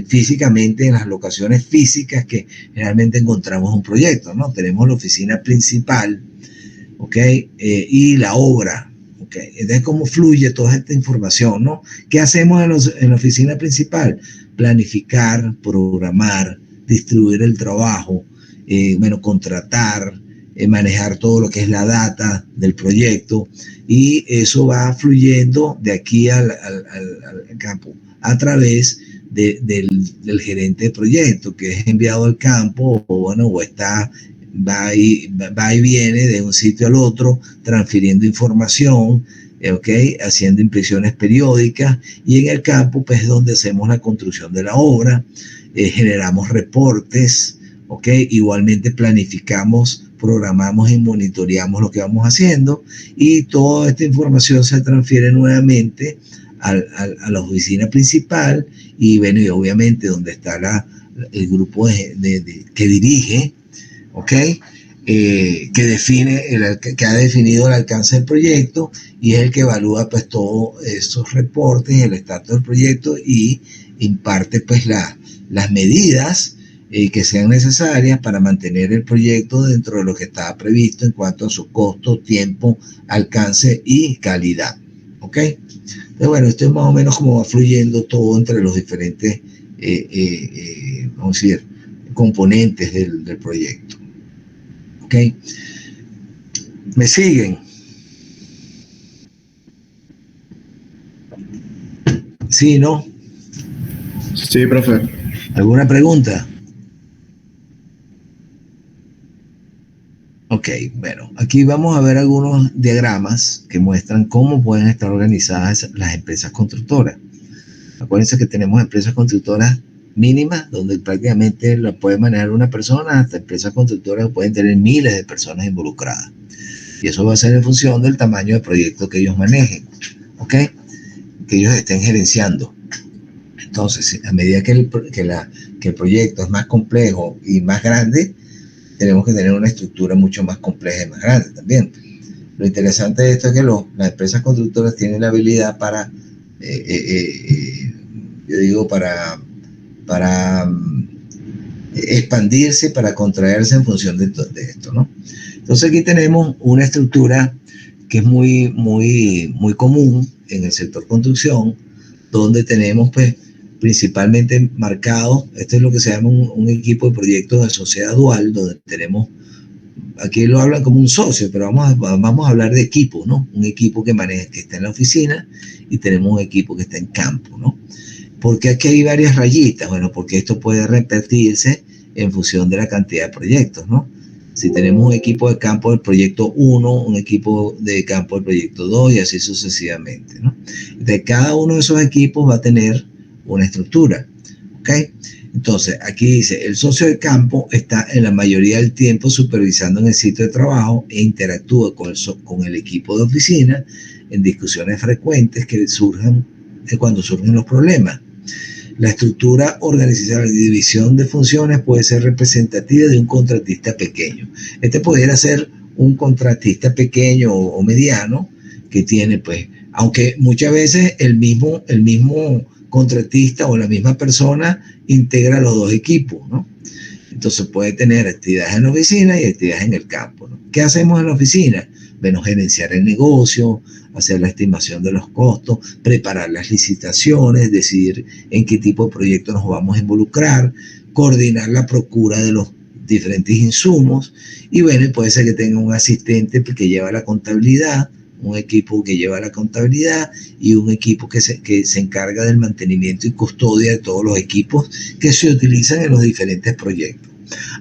físicamente en las locaciones físicas que realmente encontramos un proyecto, ¿no? Tenemos la oficina principal, ¿ok? Y la obra, ¿ok? Entonces, ¿cómo fluye toda esta información, ¿no? ¿Qué hacemos en la oficina principal? Planificar, programar, distribuir el trabajo, contratar, manejar todo lo que es la data del proyecto, y eso va fluyendo de aquí al campo a través del gerente de proyecto, que es enviado al campo va y viene de un sitio al otro, transfiriendo información, haciendo impresiones periódicas, y en el campo pues es donde hacemos la construcción de la obra, generamos reportes, igualmente planificamos, programamos y monitoreamos lo que vamos haciendo, y toda esta información se transfiere nuevamente a la oficina principal, y bueno, y obviamente donde está el grupo que dirige, que ha definido el alcance del proyecto, y es el que evalúa pues todos esos reportes, el estatus del proyecto, y imparte pues las medidas que sean necesarias para mantener el proyecto dentro de lo que estaba previsto en cuanto a su costo, tiempo, alcance y calidad. Entonces, bueno, esto es más o menos como va fluyendo todo entre los diferentes vamos a decir, componentes del proyecto. ¿Me siguen? ¿Sí, no? Sí, profe. ¿Alguna pregunta? Bueno, aquí vamos a ver algunos diagramas que muestran cómo pueden estar organizadas las empresas constructoras. Acuérdense que tenemos empresas constructoras mínimas, donde prácticamente la puede manejar una persona, hasta empresas constructoras que pueden tener miles de personas involucradas. Y eso va a ser en función del tamaño de proyecto que ellos manejen, que ellos estén gerenciando. Entonces, a medida que el proyecto es más complejo y más grande, tenemos que tener una estructura mucho más compleja y más grande también. Lo interesante de esto es que las empresas constructoras tienen la habilidad para expandirse, para contraerse en función de esto, ¿no? Entonces aquí tenemos una estructura que es muy, muy, muy común en el sector construcción, donde tenemos pues principalmente marcado, esto es lo que se llama un equipo de proyectos de sociedad dual, donde tenemos, aquí lo hablan como un socio, pero vamos a hablar de equipo, ¿no? Un equipo que está en la oficina, y tenemos un equipo que está en campo, ¿no? ¿Por qué aquí hay varias rayitas? Bueno, porque esto puede repetirse en función de la cantidad de proyectos, ¿no? Si tenemos un equipo de campo del proyecto 1, un equipo de campo del proyecto 2, y así sucesivamente, ¿no? De cada uno de esos equipos va a tener una estructura, ¿ok? ¿ok? Entonces, aquí dice, el socio de campo está en la mayoría del tiempo supervisando en el sitio de trabajo e interactúa con el equipo de oficina en discusiones frecuentes que surgen cuando surgen los problemas. La estructura organizacional y división de funciones puede ser representativa de un contratista pequeño. Este pudiera ser un contratista pequeño o mediano que tiene, pues, aunque muchas veces el mismo contratista o la misma persona integra los dos equipos, ¿no? Entonces puede tener actividades en la oficina y actividades en el campo, ¿no? ¿Qué hacemos en la oficina? Bueno, gerenciar el negocio, hacer la estimación de los costos, preparar las licitaciones, decidir en qué tipo de proyecto nos vamos a involucrar, coordinar la procura de los diferentes insumos y bueno, puede ser que tenga un asistente que lleva la contabilidad, un equipo que lleva la contabilidad y un equipo que se encarga del mantenimiento y custodia de todos los equipos que se utilizan en los diferentes proyectos.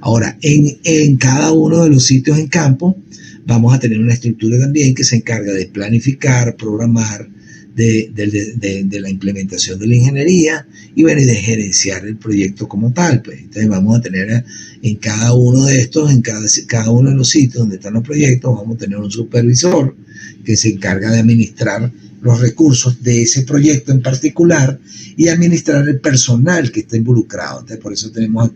Ahora, en cada uno de los sitios en campo vamos a tener una estructura también que se encarga de planificar, programar, de la implementación de la ingeniería y bueno, y de gerenciar el proyecto como tal. Pues. Entonces vamos a tener en cada uno de estos, en cada uno de los sitios donde están los proyectos, vamos a tener un supervisor que se encarga de administrar los recursos de ese proyecto en particular y administrar el personal que está involucrado. Entonces, por eso tenemos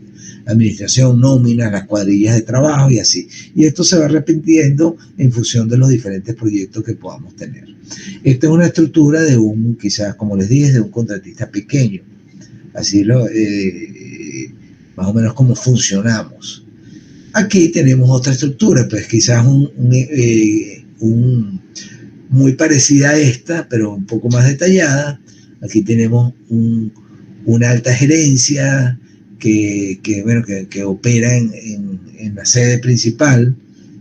administración, nómina, las cuadrillas de trabajo y así. Y esto se va repitiendo en función de los diferentes proyectos que podamos tener. Esta es una estructura de quizás, como les dije, de un contratista pequeño. Así más o menos como funcionamos. Aquí tenemos otra estructura, pues quizás muy parecida a esta, pero un poco más detallada. Aquí tenemos una alta gerencia que opera en la sede principal,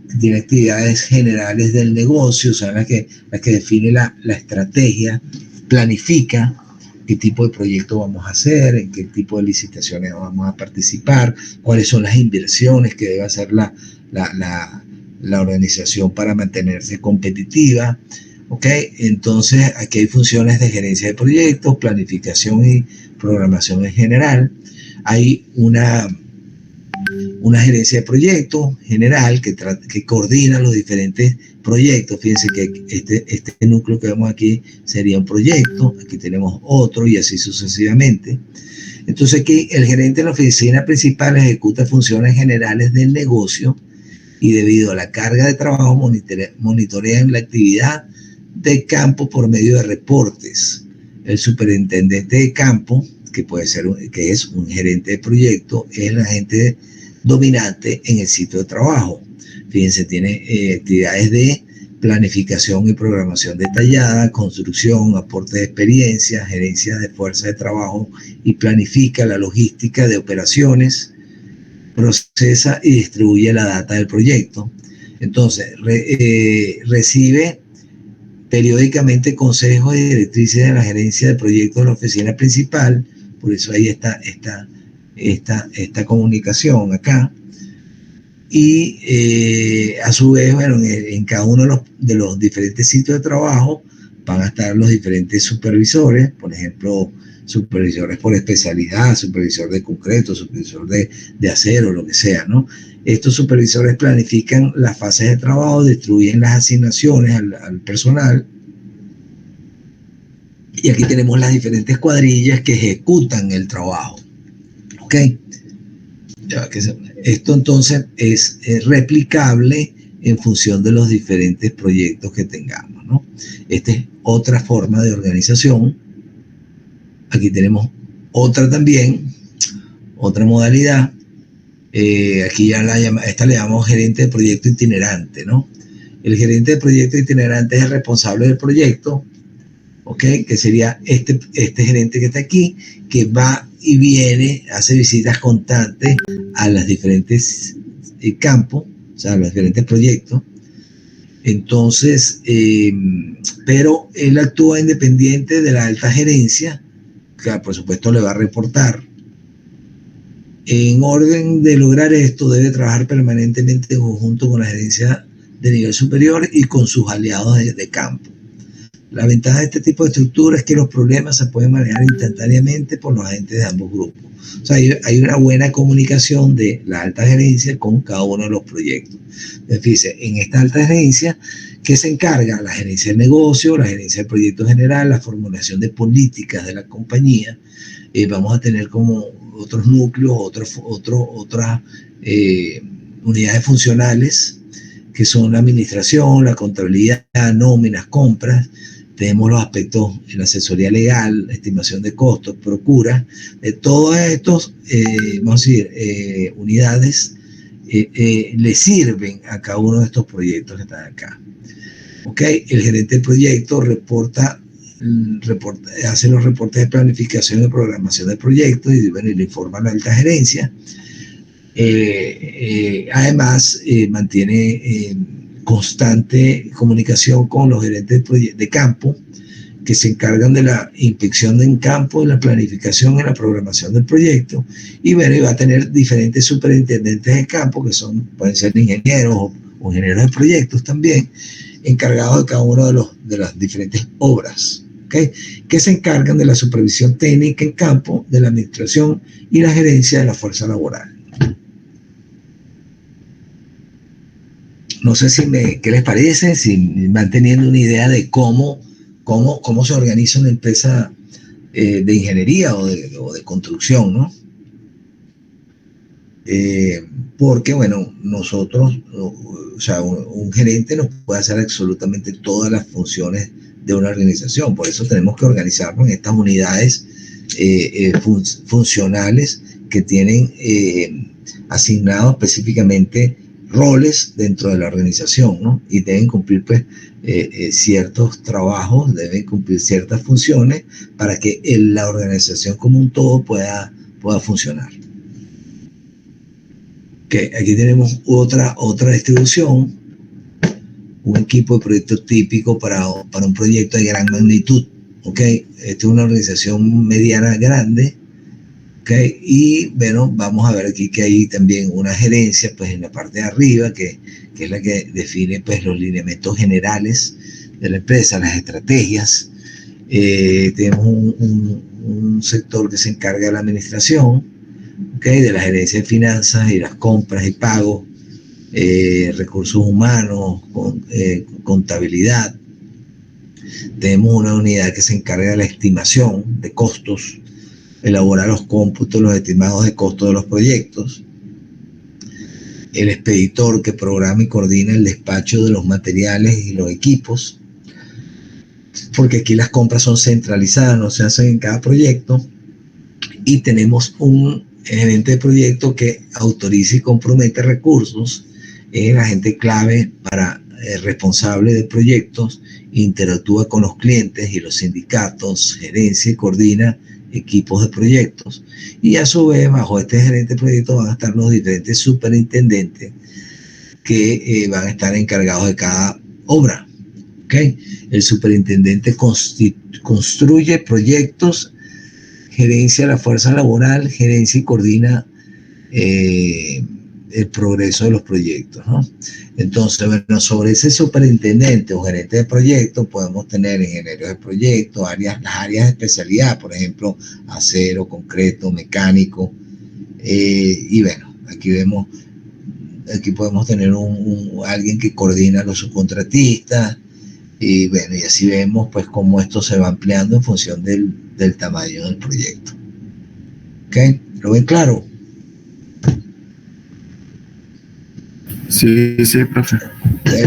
que tiene actividades generales del negocio, o sea, la que define la estrategia, planifica qué tipo de proyecto vamos a hacer, en qué tipo de licitaciones vamos a participar, cuáles son las inversiones que debe hacer la organización para mantenerse competitiva. ¿Ok? Entonces, aquí hay funciones de gerencia de proyectos, planificación y programación en general. Hay una gerencia de proyectos general que coordina los diferentes proyectos. Fíjense que este núcleo que vemos aquí sería un proyecto, aquí tenemos otro y así sucesivamente. Entonces aquí el gerente de la oficina principal ejecuta funciones generales del negocio y debido a la carga de trabajo monitorean la actividad de campo por medio de reportes. El superintendente de campo, que es un gerente de proyecto, es el agente dominante en el sitio de trabajo. Fíjense, tiene actividades de planificación y programación detallada, construcción, aporte de experiencia, gerencia de fuerza de trabajo y planifica la logística de operaciones, procesa y distribuye la data del proyecto. Entonces, recibe periódicamente consejos y directrices de la gerencia de proyectos de la oficina principal, por eso ahí está esta comunicación acá. Y a su vez, bueno, en cada uno de los diferentes sitios de trabajo van a estar los diferentes supervisores, por ejemplo, supervisores por especialidad, supervisor de concreto, supervisor de acero, lo que sea, ¿no? Estos supervisores planifican las fases de trabajo, distribuyen las asignaciones al personal. Y aquí tenemos las diferentes cuadrillas que ejecutan el trabajo. ¿Ok? Esto entonces es replicable en función de los diferentes proyectos que tengamos, ¿no? Esta es otra forma de organización. Aquí tenemos otra también, otra modalidad. Aquí esta le llamamos gerente de proyecto itinerante, ¿no? El gerente de proyecto itinerante es el responsable del proyecto, ¿ok? Que sería este gerente que está aquí, que va y viene, hace visitas constantes a los diferentes campos, o sea, a los diferentes proyectos. Entonces, pero él actúa independiente de la alta gerencia, que por supuesto le va a reportar. En orden de lograr esto, debe trabajar permanentemente en conjunto con la gerencia de nivel superior y con sus aliados de campo. La ventaja de este tipo de estructura es que los problemas se pueden manejar instantáneamente por los agentes de ambos grupos. O sea, hay una buena comunicación de la alta gerencia con cada uno de los proyectos. Fíjense, en esta alta gerencia, ¿qué se encarga? La gerencia del negocio, la gerencia del proyecto general, la formulación de políticas de la compañía. Vamos a tener como otros núcleos, otras unidades funcionales, que son la administración, la contabilidad, nóminas, compras. Tenemos los aspectos en la asesoría legal, estimación de costos, procura. De todos estos, vamos a decir, unidades le sirven a cada uno de estos proyectos que están acá. ¿Okay? El gerente del proyecto hace los reportes de planificación y programación del proyecto y, bueno, le informa a la alta gerencia. Además, mantiene constante comunicación con los gerentes de campo, que se encargan de la inspección en campo, de la planificación y la programación del proyecto. Y bueno, y va a tener diferentes superintendentes de campo, que pueden ser ingenieros o ingenieros de proyectos también, encargados de cada una de las diferentes obras, ¿okay? Que se encargan de la supervisión técnica en campo, de la administración y la gerencia de la fuerza laboral. No sé qué les parece, si van teniendo una idea de cómo se organiza una empresa de ingeniería o de construcción, ¿no? Porque, bueno, nosotros, o sea, un gerente nos puede hacer absolutamente todas las funciones de una organización. Por eso tenemos que organizarnos en estas unidades funcionales que tienen asignados específicamente roles dentro de la organización, ¿no? Y deben cumplir, pues, ciertos trabajos, deben cumplir ciertas funciones para que la organización como un todo pueda funcionar. Okay, aquí tenemos otra distribución, un equipo de proyectos típico para un proyecto de gran magnitud. Okay, esta es una organización mediana grande. Okay, y bueno, vamos a ver aquí que hay también una gerencia, pues, en la parte de arriba, que es la que define, pues, los lineamientos generales de la empresa, las estrategias. Tenemos un sector que se encarga de la administración, okay, de la gerencia de finanzas y las compras y pagos, recursos humanos, contabilidad. Tenemos una unidad que se encarga de la estimación de costos, elaborar los cómputos, los estimados de costo de los proyectos. El expeditor, que programa y coordina el despacho de los materiales y los equipos, porque aquí las compras son centralizadas, no se hacen en cada proyecto. Y tenemos un gerente de proyecto que autoriza y compromete recursos, es el agente clave responsable de proyectos, interactúa con los clientes y los sindicatos, gerencia y coordina equipos de proyectos. Y a su vez, bajo este gerente de proyectos van a estar los diferentes superintendentes que van a estar encargados de cada obra. ¿Okay? El superintendente construye proyectos, gerencia la fuerza laboral, gerencia y coordina el progreso de los proyectos, ¿no? Entonces, bueno, sobre ese superintendente o gerente de proyectos podemos tener ingenieros de proyectos, las áreas de especialidad, por ejemplo, acero, concreto, mecánico, y bueno, aquí podemos tener alguien que coordina a los subcontratistas, y bueno, y así vemos, pues, cómo esto se va ampliando en función del tamaño del proyecto. ¿Ok? ¿Lo ven claro? Sí, profe.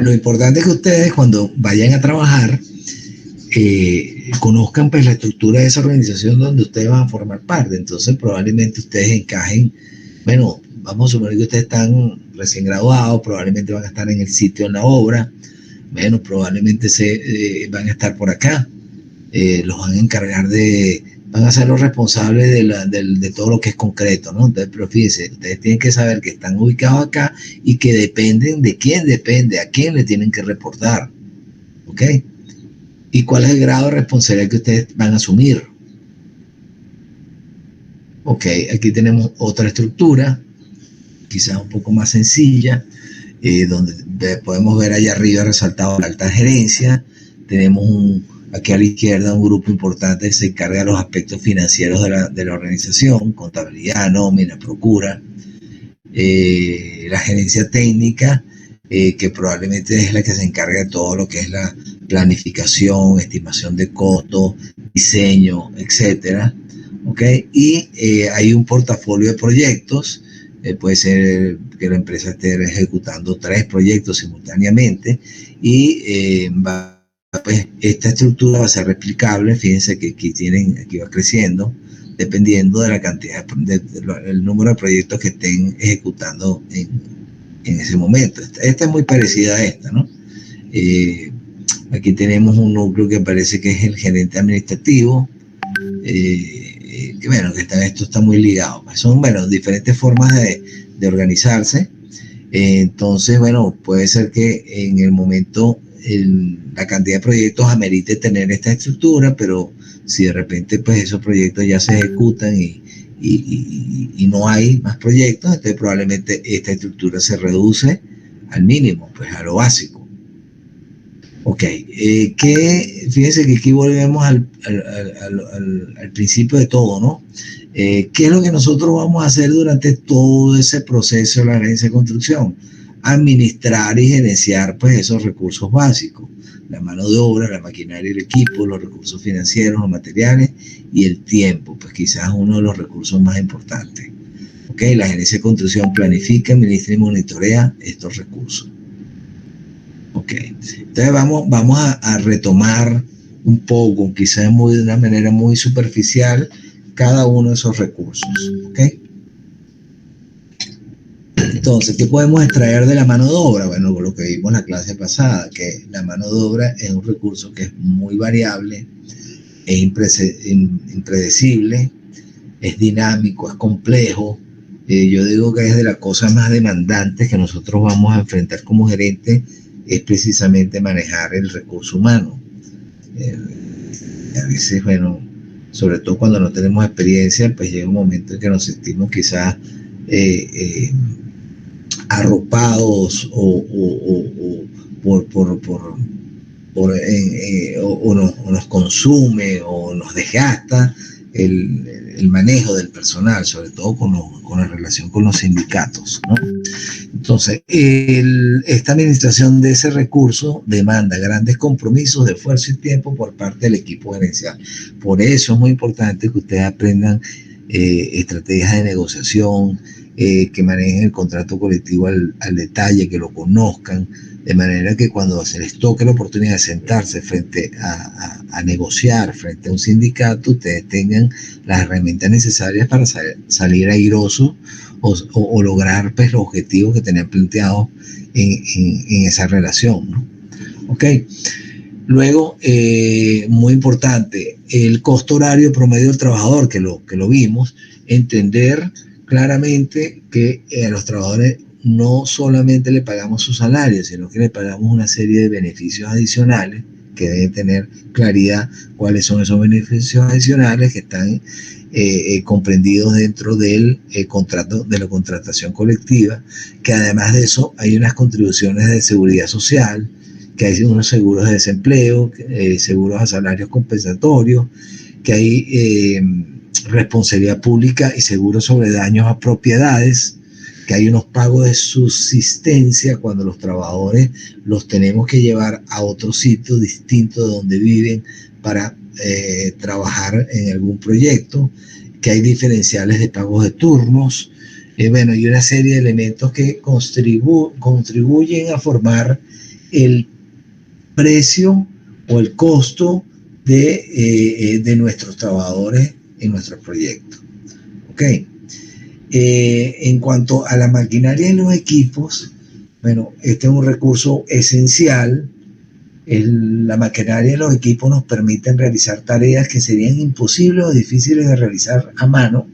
Lo importante es que ustedes, cuando vayan a trabajar, conozcan, pues, la estructura de esa organización donde ustedes van a formar parte. Entonces, probablemente ustedes encajen. Bueno, vamos a suponer que ustedes están recién graduados, probablemente van a estar en el sitio, en la obra. Bueno, probablemente van a estar por acá. Los van a encargar van a ser los responsables de todo lo que es concreto, ¿no? Entonces, pero fíjense, ustedes tienen que saber que están ubicados acá y que dependen de quién depende, a quién le tienen que reportar, ¿ok? Y cuál es el grado de responsabilidad que ustedes van a asumir. Ok, aquí tenemos otra estructura, quizás un poco más sencilla, donde podemos ver allá arriba resaltado la alta gerencia. Tenemos Aquí a la izquierda un grupo importante que se encarga de los aspectos financieros de la organización, contabilidad, nómina, procura, la gerencia técnica, que probablemente es la que se encarga de todo lo que es la planificación, estimación de costos, diseño, etcétera. ¿Okay? Y hay un portafolio de proyectos. Puede ser que la empresa esté ejecutando 3 proyectos simultáneamente y pues esta estructura va a ser replicable. Fíjense que aquí va creciendo dependiendo de la cantidad, el número de proyectos que estén ejecutando en ese momento. Esta es muy parecida a esta, ¿no? Aquí tenemos un núcleo que parece que es el gerente administrativo, que bueno, esto está muy ligado. Son, bueno, diferentes formas de organizarse. Entonces, bueno, puede ser que en el momento la cantidad de proyectos amerite tener esta estructura, pero si de repente pues esos proyectos ya se ejecutan y no hay más proyectos, entonces probablemente esta estructura se reduce al mínimo, pues a lo básico. Ok, fíjense que aquí volvemos al principio de todo, ¿no? ¿Qué es lo que nosotros vamos a hacer durante todo ese proceso de la gerencia de construcción? Administrar y gerenciar pues esos recursos básicos, la mano de obra, la maquinaria y el equipo, los recursos financieros, los materiales y el tiempo, pues quizás uno de los recursos más importantes. Ok, la gerencia de construcción planifica, administra y monitorea estos recursos. Ok, entonces vamos a retomar un poco, quizás de una manera muy superficial, cada uno de esos recursos. Ok. Entonces, ¿qué podemos extraer de la mano de obra? Bueno, lo que vimos en la clase pasada, que la mano de obra es un recurso que es muy variable, es impredecible, es dinámico, es complejo. Yo digo que es de las cosas más demandantes que nosotros vamos a enfrentar como gerentes, es precisamente manejar el recurso humano. A veces, bueno, sobre todo cuando no tenemos experiencia, pues llega un momento en que nos sentimos quizás arropados o nos consume o nos desgasta el manejo del personal, sobre todo con la relación con los sindicatos, ¿no? Entonces, esta administración de ese recurso demanda grandes compromisos de esfuerzo y tiempo por parte del equipo gerencial. Por eso es muy importante que ustedes aprendan estrategias de negociación, que manejen el contrato colectivo al detalle, que lo conozcan, de manera que cuando se les toque la oportunidad de sentarse frente a negociar frente a un sindicato, ustedes tengan las herramientas necesarias para salir airosos o lograr pues, los objetivos que tenían planteados en esa relación, ¿no? Ok. Luego, muy importante, el costo horario promedio del trabajador, que lo vimos, entender claramente que a los trabajadores no solamente le pagamos su salario, sino que le pagamos una serie de beneficios adicionales que deben tener claridad cuáles son esos beneficios adicionales que están comprendidos dentro del contrato de la contratación colectiva, que además de eso hay unas contribuciones de seguridad social, que hay unos seguros de desempleo, seguros a salarios compensatorios, que hay responsabilidad pública y seguros sobre daños a propiedades, que hay unos pagos de subsistencia cuando los trabajadores los tenemos que llevar a otro sitio distinto de donde viven para trabajar en algún proyecto, que hay diferenciales de pagos de turnos, bueno, y una serie de elementos que contribuyen a formar el precio o el costo de nuestros trabajadores en nuestro proyecto. Ok. En cuanto a la maquinaria y los equipos, bueno, este es un recurso esencial. La maquinaria y los equipos nos permiten realizar tareas que serían imposibles o difíciles de realizar a mano,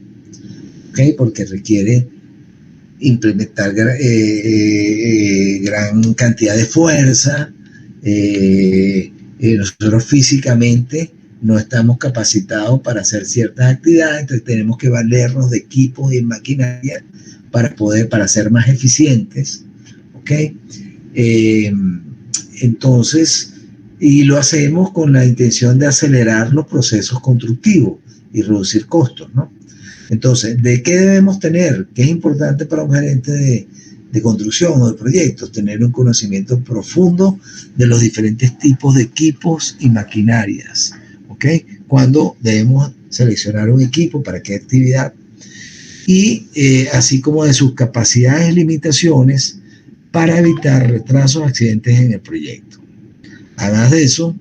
¿okay? Porque requiere implementar gran cantidad de fuerza. Nosotros físicamente no estamos capacitados para hacer ciertas actividades, entonces tenemos que valernos de equipos y maquinaria para ser más eficientes, ¿ok? Entonces, Y lo hacemos con la intención de acelerar los procesos constructivos y reducir costos, ¿no? Entonces, ¿de qué debemos tener? ¿Qué es importante para un gerente de construcción o de proyectos? Tener un conocimiento profundo de los diferentes tipos de equipos y maquinarias, ¿ok? Cuando debemos seleccionar un equipo, para qué actividad, y así como de sus capacidades y limitaciones para evitar retrasos o accidentes en el proyecto. Además de eso,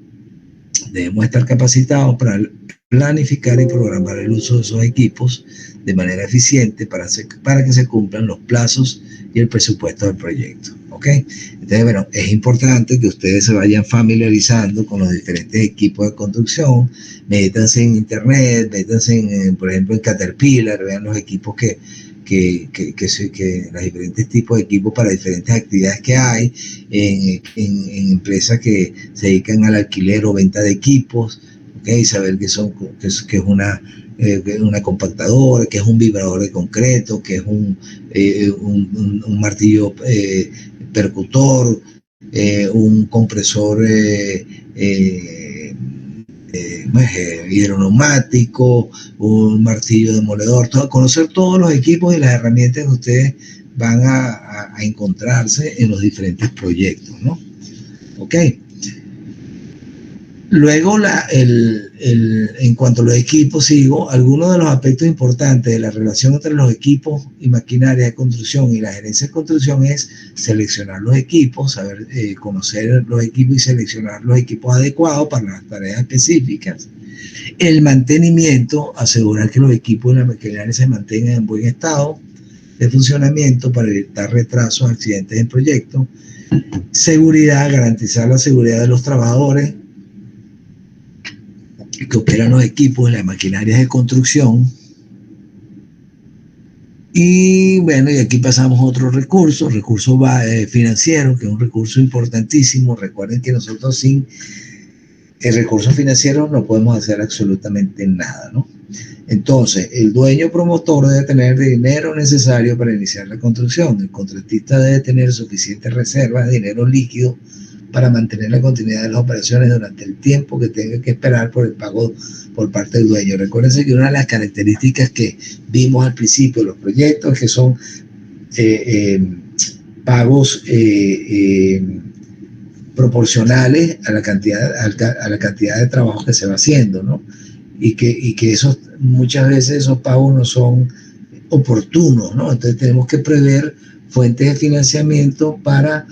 debemos estar capacitados para planificar y programar el uso de esos equipos de manera eficiente para que se cumplan los plazos y el presupuesto del proyecto. ¿Ok? Entonces, bueno, es importante que ustedes se vayan familiarizando con los diferentes equipos de construcción. Métanse en internet, métanse por ejemplo en Caterpillar, vean los equipos que los diferentes tipos de equipos para diferentes actividades que hay en empresas que se dedican al alquiler o venta de equipos, ¿okay? Saber que es una compactadora, que es un vibrador de concreto, que es un martillo percutor, un compresor hidroneumático, un martillo demoledor, conocer todos los equipos y las herramientas que ustedes van a encontrarse en los diferentes proyectos, ¿no? Ok. Luego, en cuanto a los equipos, algunos de los aspectos importantes de la relación entre los equipos y maquinarias de construcción y la gerencia de construcción es seleccionar los equipos, saber conocer los equipos y seleccionar los equipos adecuados para las tareas específicas. El mantenimiento, asegurar que los equipos y las maquinarias se mantengan en buen estado de funcionamiento para evitar retrasos, accidentes en proyectos. Seguridad, garantizar la seguridad de los trabajadores que operan los equipos y las maquinarias de construcción. Y bueno, y aquí pasamos a otros recursos financieros, que es un recurso importantísimo. Recuerden que nosotros sin el recurso financiero no podemos hacer absolutamente nada, ¿no? Entonces, el dueño promotor debe tener el dinero necesario para iniciar la construcción. El contratista debe tener suficientes reservas de dinero líquido para mantener la continuidad de las operaciones durante el tiempo que tenga que esperar por el pago por parte del dueño. Recuérdense que una de las características que vimos al principio de los proyectos es que son pagos proporcionales a la cantidad de trabajo que se va haciendo, ¿no? Y que muchas veces esos pagos no son oportunos, ¿no? Entonces tenemos que prever fuentes de financiamiento para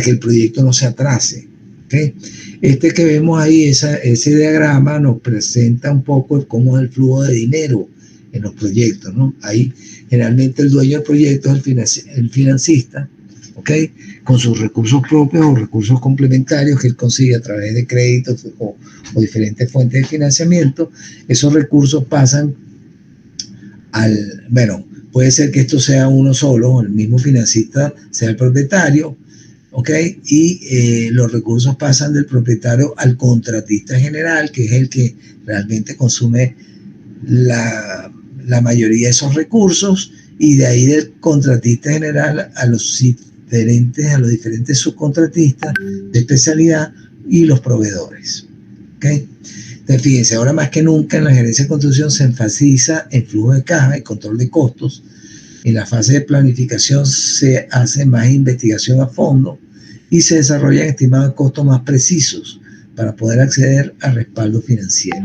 que el proyecto no se atrase. ¿Okay? Este que vemos ahí, ese diagrama nos presenta un poco cómo es el flujo de dinero en los proyectos, ¿no? Ahí generalmente el dueño del proyecto es el financista, ¿okay? Con sus recursos propios o recursos complementarios que él consigue a través de créditos o diferentes fuentes de financiamiento. Esos recursos pasan puede ser que esto sea uno solo, el mismo financista sea el propietario, ¿ok? Y los recursos pasan del propietario al contratista general, que es el que realmente consume la mayoría de esos recursos, y de ahí del contratista general a los diferentes subcontratistas de especialidad y los proveedores. ¿Ok? Entonces, fíjense, ahora más que nunca en la gerencia de construcción se enfatiza en flujo de caja y control de costos. En la fase de planificación se hace más investigación a fondo y se desarrollan estimados de costos más precisos para poder acceder a respaldo financiero.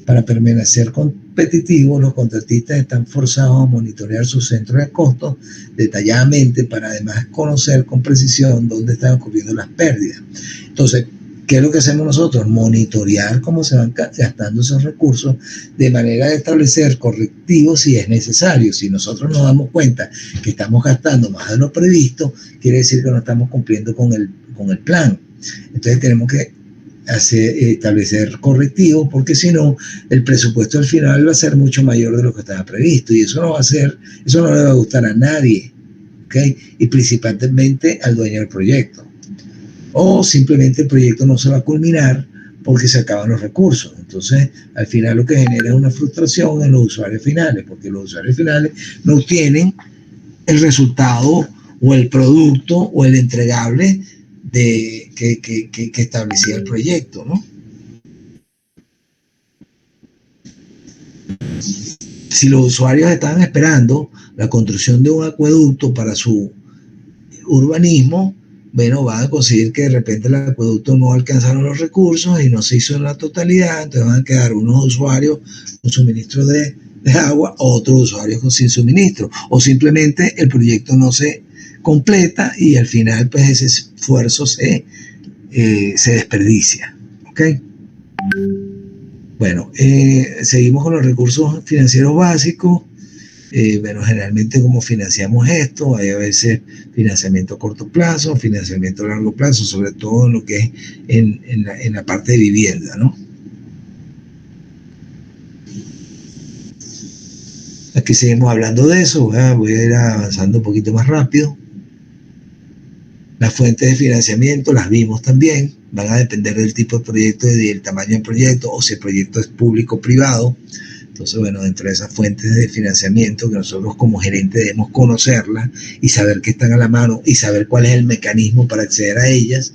Para permanecer competitivos, los contratistas están forzados a monitorear sus centros de costos detalladamente para además conocer con precisión dónde están ocurriendo las pérdidas. Entonces, ¿qué es lo que hacemos nosotros? Monitorear cómo se van gastando esos recursos de manera de establecer correctivos si es necesario. Si nosotros nos damos cuenta que estamos gastando más de lo previsto, quiere decir que no estamos cumpliendo con el plan. Entonces tenemos que establecer correctivos, porque si no, el presupuesto al final va a ser mucho mayor de lo que estaba previsto, y eso no le va a gustar a nadie, ¿okay? Y principalmente al dueño del proyecto. O simplemente el proyecto no se va a culminar porque se acaban los recursos. Entonces, al final lo que genera es una frustración en los usuarios finales, porque los usuarios finales no tienen el resultado o el producto o el entregable que establecía el proyecto, ¿no? Si los usuarios estaban esperando la construcción de un acueducto para su urbanismo, bueno, van a conseguir que de repente el acueducto no alcanzaron los recursos y no se hizo en la totalidad, entonces van a quedar unos usuarios con suministro de agua, otros usuarios sin suministro, o simplemente el proyecto no se completa y al final pues ese esfuerzo se desperdicia. ¿Ok? Bueno, seguimos con los recursos financieros básicos. Bueno, generalmente como financiamos esto, hay a veces financiamiento a corto plazo, financiamiento a largo plazo, sobre todo en lo que es en la parte de vivienda, ¿no? Aquí seguimos hablando de eso, voy a ir avanzando un poquito más rápido. Las fuentes de financiamiento las vimos también, van a depender del tipo de proyecto y del tamaño del proyecto, o si el proyecto es público o privado. Entonces, bueno, dentro de esas fuentes de financiamiento que nosotros como gerentes debemos conocerlas y saber que están a la mano y saber cuál es el mecanismo para acceder a ellas.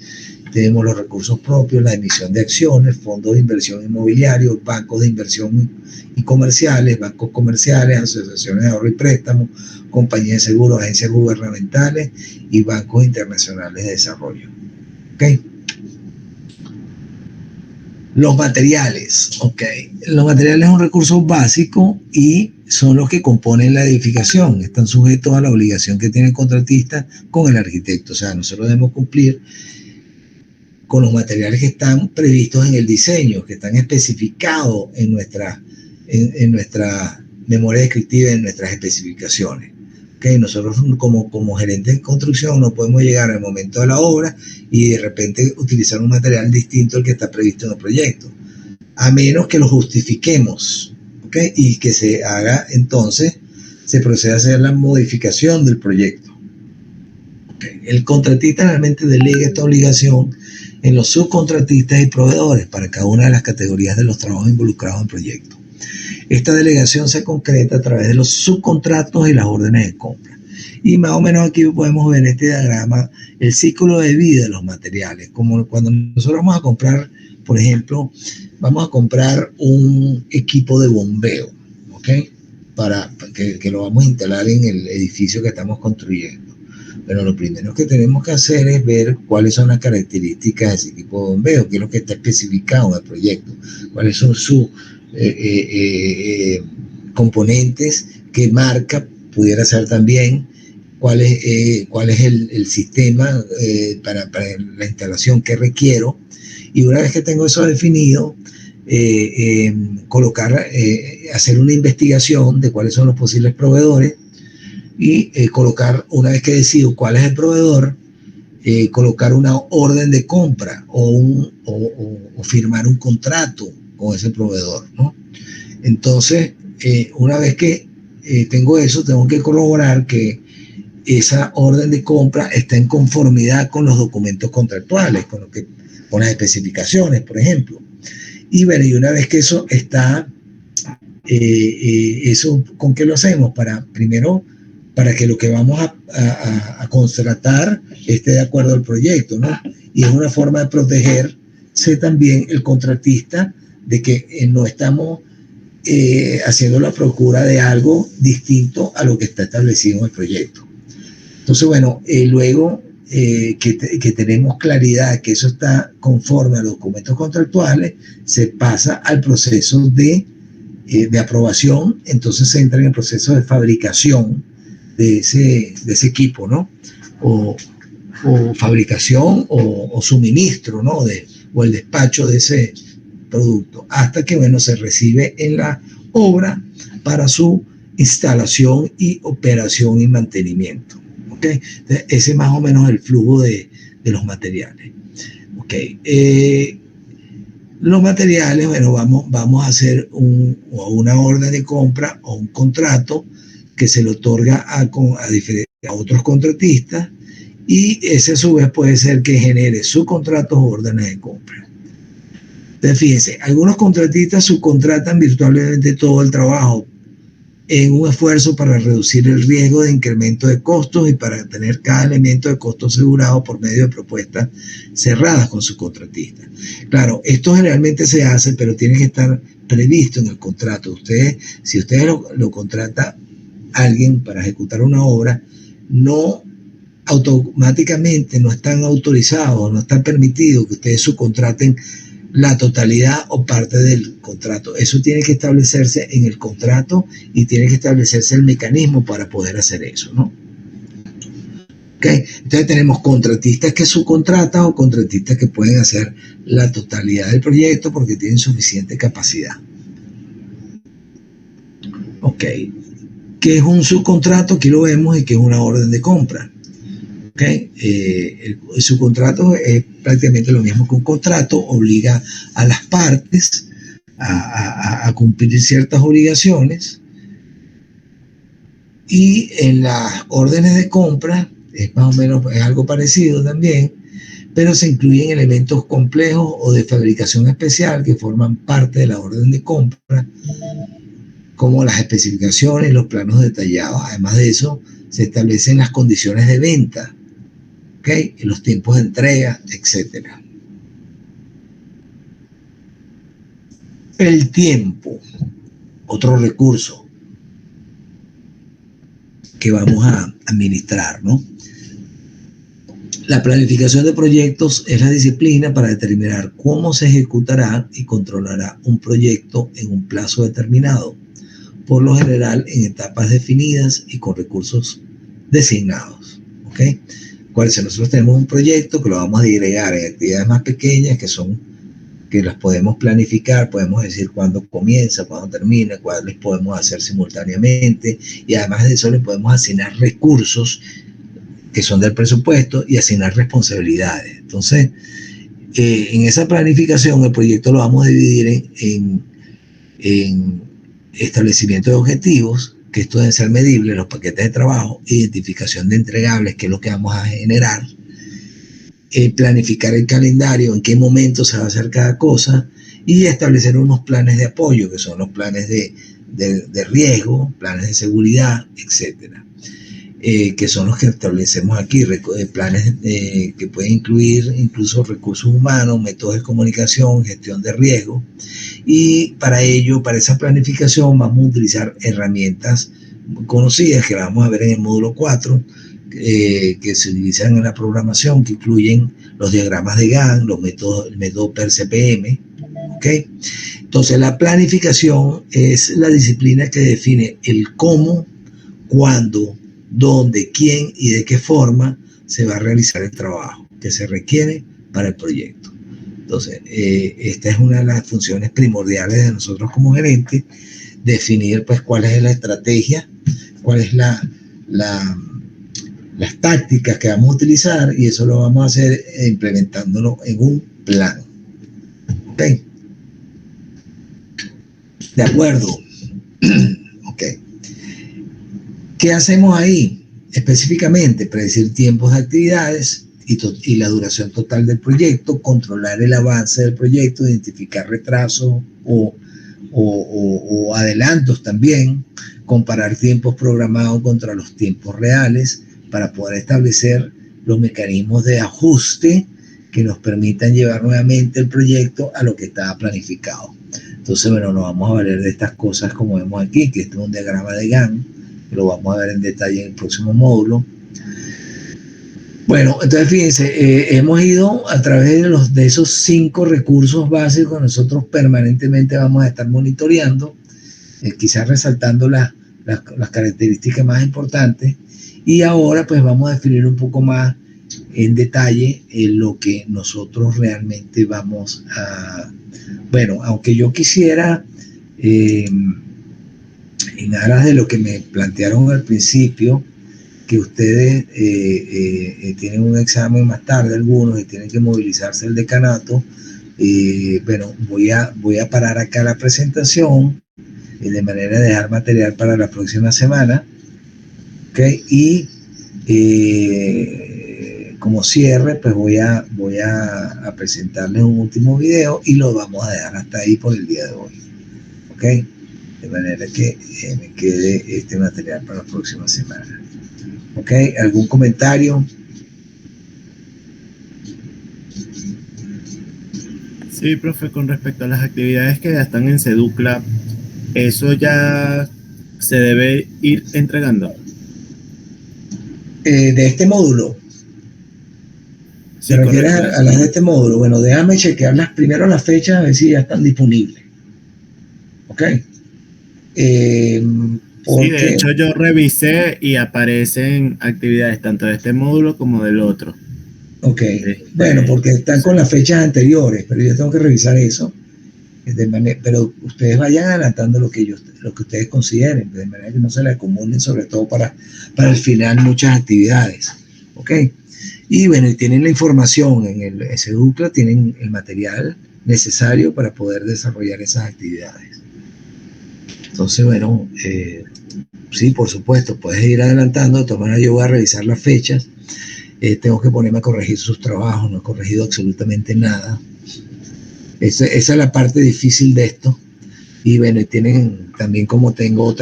Tenemos los recursos propios, la emisión de acciones, fondos de inversión inmobiliario, bancos de inversión y comerciales, bancos comerciales, asociaciones de ahorro y préstamo, compañías de seguros, agencias gubernamentales y bancos internacionales de desarrollo. ¿Ok? Los materiales, ok. Los materiales es un recurso básico y son los que componen la edificación. Están sujetos a la obligación que tiene el contratista con el arquitecto. O sea, nosotros debemos cumplir con los materiales que están previstos en el diseño, que están especificados en nuestra memoria descriptiva, en nuestras especificaciones. Okay, nosotros como gerentes de construcción no podemos llegar al momento de la obra y de repente utilizar un material distinto al que está previsto en el proyecto, a menos que lo justifiquemos, ¿okay? Y que se haga entonces, se proceda a hacer la modificación del proyecto. Okay. El contratista realmente delega esta obligación en los subcontratistas y proveedores para cada una de las categorías de los trabajos involucrados en el proyecto. Esta delegación se concreta a través de los subcontratos y las órdenes de compra. Y más o menos aquí podemos ver en este diagrama el ciclo de vida de los materiales. Como cuando nosotros vamos a comprar, por ejemplo, vamos a comprar un equipo de bombeo, ¿ok? Para que lo vamos a instalar en el edificio que estamos construyendo. Pero lo primero que tenemos que hacer es ver cuáles son las características de ese equipo de bombeo, qué es lo que está especificado en el proyecto, cuáles son sus componentes, qué marca pudiera ser también, cuál es el sistema para la instalación que requiero. Y una vez que tengo eso definido, hacer una investigación de cuáles son los posibles proveedores y colocar, una vez que decido cuál es el proveedor, colocar una orden de compra o firmar un contrato con ese proveedor, ¿no? Entonces, una vez que tengo eso, tengo que corroborar que esa orden de compra está en conformidad con los documentos contractuales, con las especificaciones, por ejemplo. Y bueno, y una vez que eso está, eso, ¿con qué lo hacemos? Primero, para que lo que vamos a contratar esté de acuerdo al proyecto, ¿no? Y es una forma de protegerse también el contratista de que no estamos haciendo la procura de algo distinto a lo que está establecido en el proyecto. Entonces, bueno, luego que tenemos claridad que eso está conforme a los documentos contractuales, se pasa al proceso de aprobación, entonces se entra en el proceso de fabricación de ese equipo, ¿no? O fabricación o suministro, ¿no? O el despacho de ese producto, hasta que, bueno, se recibe en la obra para su instalación y operación y mantenimiento. ¿Okay? Entonces, ese es más o menos el flujo de los materiales. Okay. Los materiales, bueno, vamos a hacer una orden de compra o un contrato que se le otorga a otros contratistas, y ese a su vez puede ser que genere subcontratos o órdenes de compra. Entonces, fíjense, algunos contratistas subcontratan virtualmente todo el trabajo en un esfuerzo para reducir el riesgo de incremento de costos y para tener cada elemento de costo asegurado por medio de propuestas cerradas con su contratista. Claro, esto generalmente se hace, pero tiene que estar previsto en el contrato. Si ustedes lo contrata alguien para ejecutar una obra, no automáticamente no están autorizados, no está permitido que ustedes subcontraten la totalidad o parte del contrato. Eso tiene que establecerse en el contrato y tiene que establecerse el mecanismo para poder hacer eso, ¿no? ¿Okay? Entonces tenemos contratistas que subcontratan o contratistas que pueden hacer la totalidad del proyecto porque tienen suficiente capacidad. Ok. ¿Qué es un subcontrato? Aquí lo vemos y que es una orden de compra. Okay. El subcontrato es prácticamente lo mismo que un contrato, obliga a las partes a cumplir ciertas obligaciones, y en las órdenes de compra es más o menos es algo parecido también, pero se incluyen elementos complejos o de fabricación especial que forman parte de la orden de compra, como las especificaciones, los planos detallados. Además de eso, se establecen las condiciones de venta, ¿okay? Los tiempos de entrega, etc. El tiempo, otro recurso que vamos a administrar, ¿no? La planificación de proyectos es la disciplina para determinar cómo se ejecutará y controlará un proyecto en un plazo determinado, por lo general en etapas definidas y con recursos designados, ¿ok? Si nosotros tenemos un proyecto que lo vamos a agregar en actividades más pequeñas que las podemos planificar, podemos decir cuándo comienza, cuándo termina, cuáles podemos hacer simultáneamente, y además de eso le podemos asignar recursos que son del presupuesto y asignar responsabilidades. Entonces, en esa planificación el proyecto lo vamos a dividir en establecimiento de objetivos, que estos deben ser medibles, los paquetes de trabajo, identificación de entregables, que es lo que vamos a generar, planificar el calendario, en qué momento se va a hacer cada cosa, y establecer unos planes de apoyo, que son los planes de riesgo, planes de seguridad, etcétera, que son los que establecemos aquí, planes que pueden incluir incluso recursos humanos, métodos de comunicación, gestión de riesgo. Y para ello, para esa planificación, vamos a utilizar herramientas conocidas que vamos a ver en el módulo 4, que se utilizan en la programación, que incluyen los diagramas de Gantt, el método PER-CPM. ¿Okay? Entonces, la planificación es la disciplina que define el cómo, cuándo, dónde, quién y de qué forma se va a realizar el trabajo que se requiere para el proyecto. Entonces, esta es una de las funciones primordiales de nosotros como gerentes, definir pues cuál es la estrategia, cuáles las tácticas que vamos a utilizar, y eso lo vamos a hacer implementándolo en un plan. ¿Ok? De acuerdo. Ok. ¿Qué hacemos ahí? Específicamente, predecir tiempos de actividades y la duración total del proyecto, controlar el avance del proyecto, identificar retrasos o adelantos también, comparar tiempos programados contra los tiempos reales para poder establecer los mecanismos de ajuste que nos permitan llevar nuevamente el proyecto a lo que estaba planificado. Entonces, bueno, nos vamos a valer de estas cosas como vemos aquí, que este es un diagrama de Gantt, que lo vamos a ver en detalle en el próximo módulo. Bueno, entonces fíjense, hemos ido a través de esos 5 recursos básicos que nosotros permanentemente vamos a estar monitoreando, quizás resaltando las características más importantes, y ahora pues vamos a definir un poco más en detalle lo que nosotros realmente vamos a... Bueno, aunque yo quisiera, en aras de lo que me plantearon al principio, que ustedes tienen un examen más tarde, algunos, y tienen que movilizarse al decanato, bueno, voy a parar acá la presentación de manera de dejar material para la próxima semana, ¿okay? Y como cierre, pues voy a presentarles un último video y lo vamos a dejar hasta ahí por el día de hoy, ¿ok? de manera que me quede este material para la próxima semana. ¿Ok? ¿Algún comentario? Sí, profe, con respecto a las actividades que ya están en Seducla, ¿eso ya se debe ir entregando? De este módulo. Sí, ¿Te refieres correcto. a las de este módulo? Bueno, déjame chequear primero las fechas a ver si ya están disponibles. ¿Ok? Sí, Porque, de hecho yo revisé y aparecen actividades tanto de este módulo como del otro. ok, bueno, porque están con las fechas anteriores, pero yo tengo que revisar eso. Pero ustedes vayan adelantando lo que ustedes consideren, de manera que no se les acumulen, sobre todo para el final, muchas actividades. ¿Ok? Y bueno, y tienen la información en el Seducla, tienen el material necesario para poder desarrollar esas actividades. Entonces, bueno, sí, por supuesto, puedes ir adelantando. De todas maneras, yo voy a revisar las fechas. Tengo que ponerme a corregir sus trabajos, no he corregido absolutamente nada. Esa es la parte difícil de esto. Y bueno, tienen también, como tengo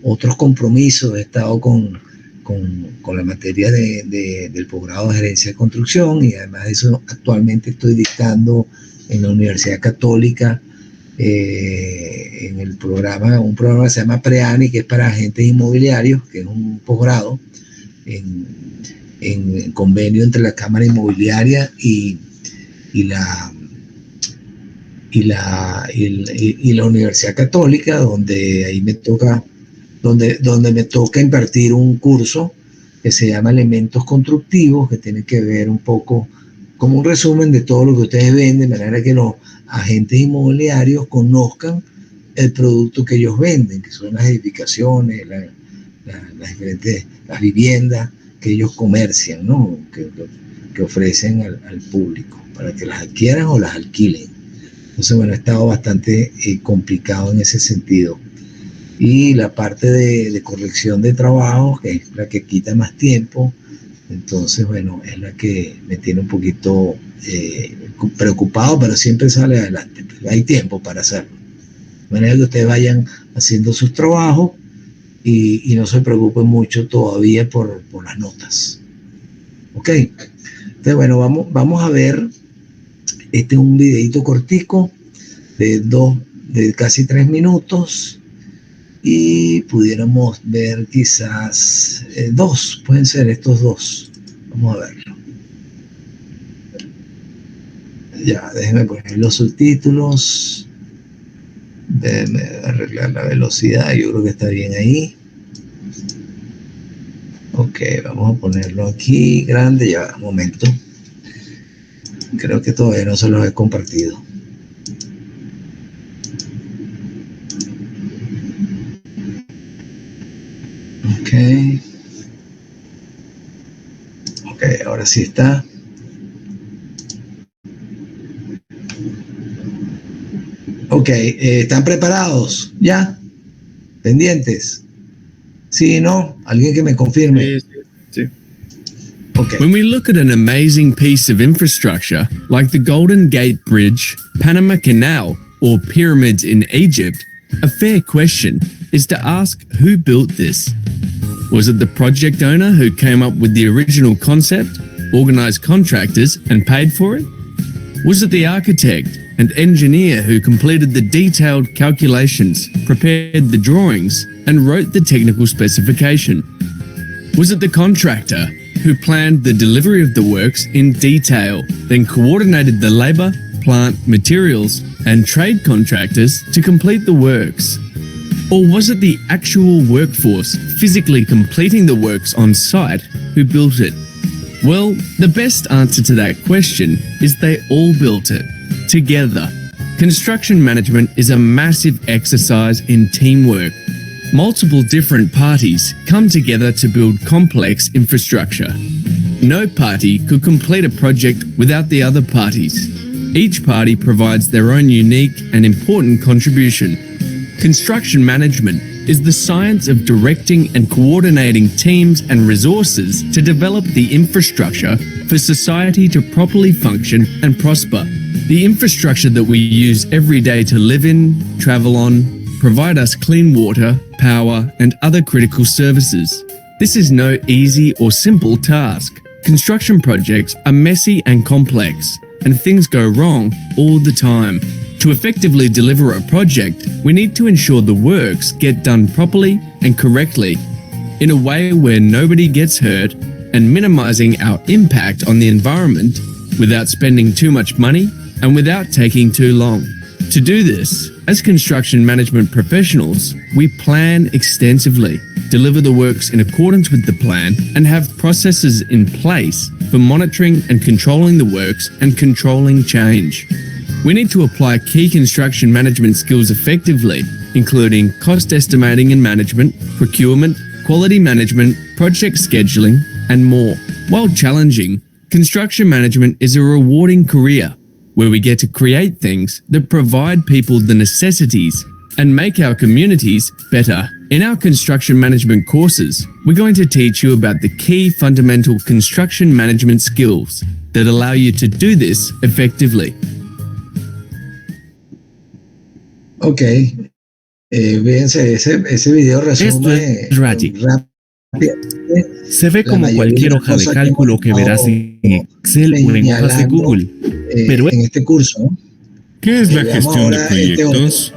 otros compromisos, he estado con la materia del posgrado de gerencia de construcción, y además de eso actualmente estoy dictando en la Universidad Católica en un programa que se llama PREANI, que es para agentes inmobiliarios, que es un posgrado en convenio entre la Cámara Inmobiliaria y la Universidad Católica, donde ahí me toca impartir un curso que se llama Elementos Constructivos, que tiene que ver un poco como un resumen de todo lo que ustedes venden, de manera que los agentes inmobiliarios conozcan el producto que ellos venden, que son las edificaciones, las viviendas que ellos comercian, ¿no? que ofrecen al público para que las adquieran o las alquilen. Entonces, bueno, ha estado bastante complicado en ese sentido. Y la parte de corrección de trabajos, que es la que quita más tiempo, entonces, bueno, es la que me tiene un poquito preocupado, pero siempre sale adelante. Hay tiempo para hacerlo. De manera que ustedes vayan haciendo sus trabajos y no se preocupen mucho todavía por las notas. ¿Ok? Entonces, bueno, vamos a ver. Este es un videito cortico de casi 3 minutos, y pudiéramos ver quizás 2, pueden ser estos 2. Vamos a verlo. Ya, déjenme poner los subtítulos. Déjenme arreglar la velocidad, yo creo que está bien ahí. Ok, vamos a ponerlo aquí grande. Ya, un momento. Creo que todavía no se los he compartido. Ok, ahora sí está. Ok, ¿están preparados? ¿Ya? ¿Pendientes? ¿Sí, no? ¿Alguien que me confirme? Sí. Okay. When we look at an amazing piece of infrastructure like the Golden Gate Bridge, Panama Canal, or pyramids in Egypt, a fair question is to ask who built this. Was it the project owner who came up with the original concept, organized contractors, and paid for it? Was it the architect and engineer who completed the detailed calculations, prepared the drawings, and wrote the technical specification? Was it the contractor who planned the delivery of the works in detail, then coordinated the labor, plant, materials, and trade contractors to complete the works? Or was it the actual workforce physically completing the works on site who built it? Well, the best answer to that question is they all built it, together. Construction management is a massive exercise in teamwork. Multiple different parties come together to build complex infrastructure. No party could complete a project without the other parties. Each party provides their own unique and important contribution. Construction management is the science of directing and coordinating teams and resources to develop the infrastructure for society to properly function and prosper. The infrastructure that we use every day to live in, travel on, provide us clean water, power, and other critical services. This is no easy or simple task. Construction projects are messy and complex, and things go wrong all the time. To effectively deliver a project, we need to ensure the works get done properly and correctly, in a way where nobody gets hurt and minimizing our impact on the environment without spending too much money and without taking too long. To do this, as construction management professionals, we plan extensively, deliver the works in accordance with the plan, and have processes in place for monitoring and controlling the works and controlling change. We need to apply key construction management skills effectively, including cost estimating and management, procurement, quality management, project scheduling, and more. While challenging, construction management is a rewarding career where we get to create things that provide people the necessities and make our communities better. In our construction management courses, we're going to teach you about the key fundamental construction management skills that allow you to do this effectively. Ok, fíjense, ese video resume es Ragic. rápidamente Se ve la como mayoría cualquier de las hoja de cosas cálculo que verás en Excel o en hojas de señalando, Google. Pero en este curso, ¿no? ¿Qué es la Veamos gestión de ahora proyectos?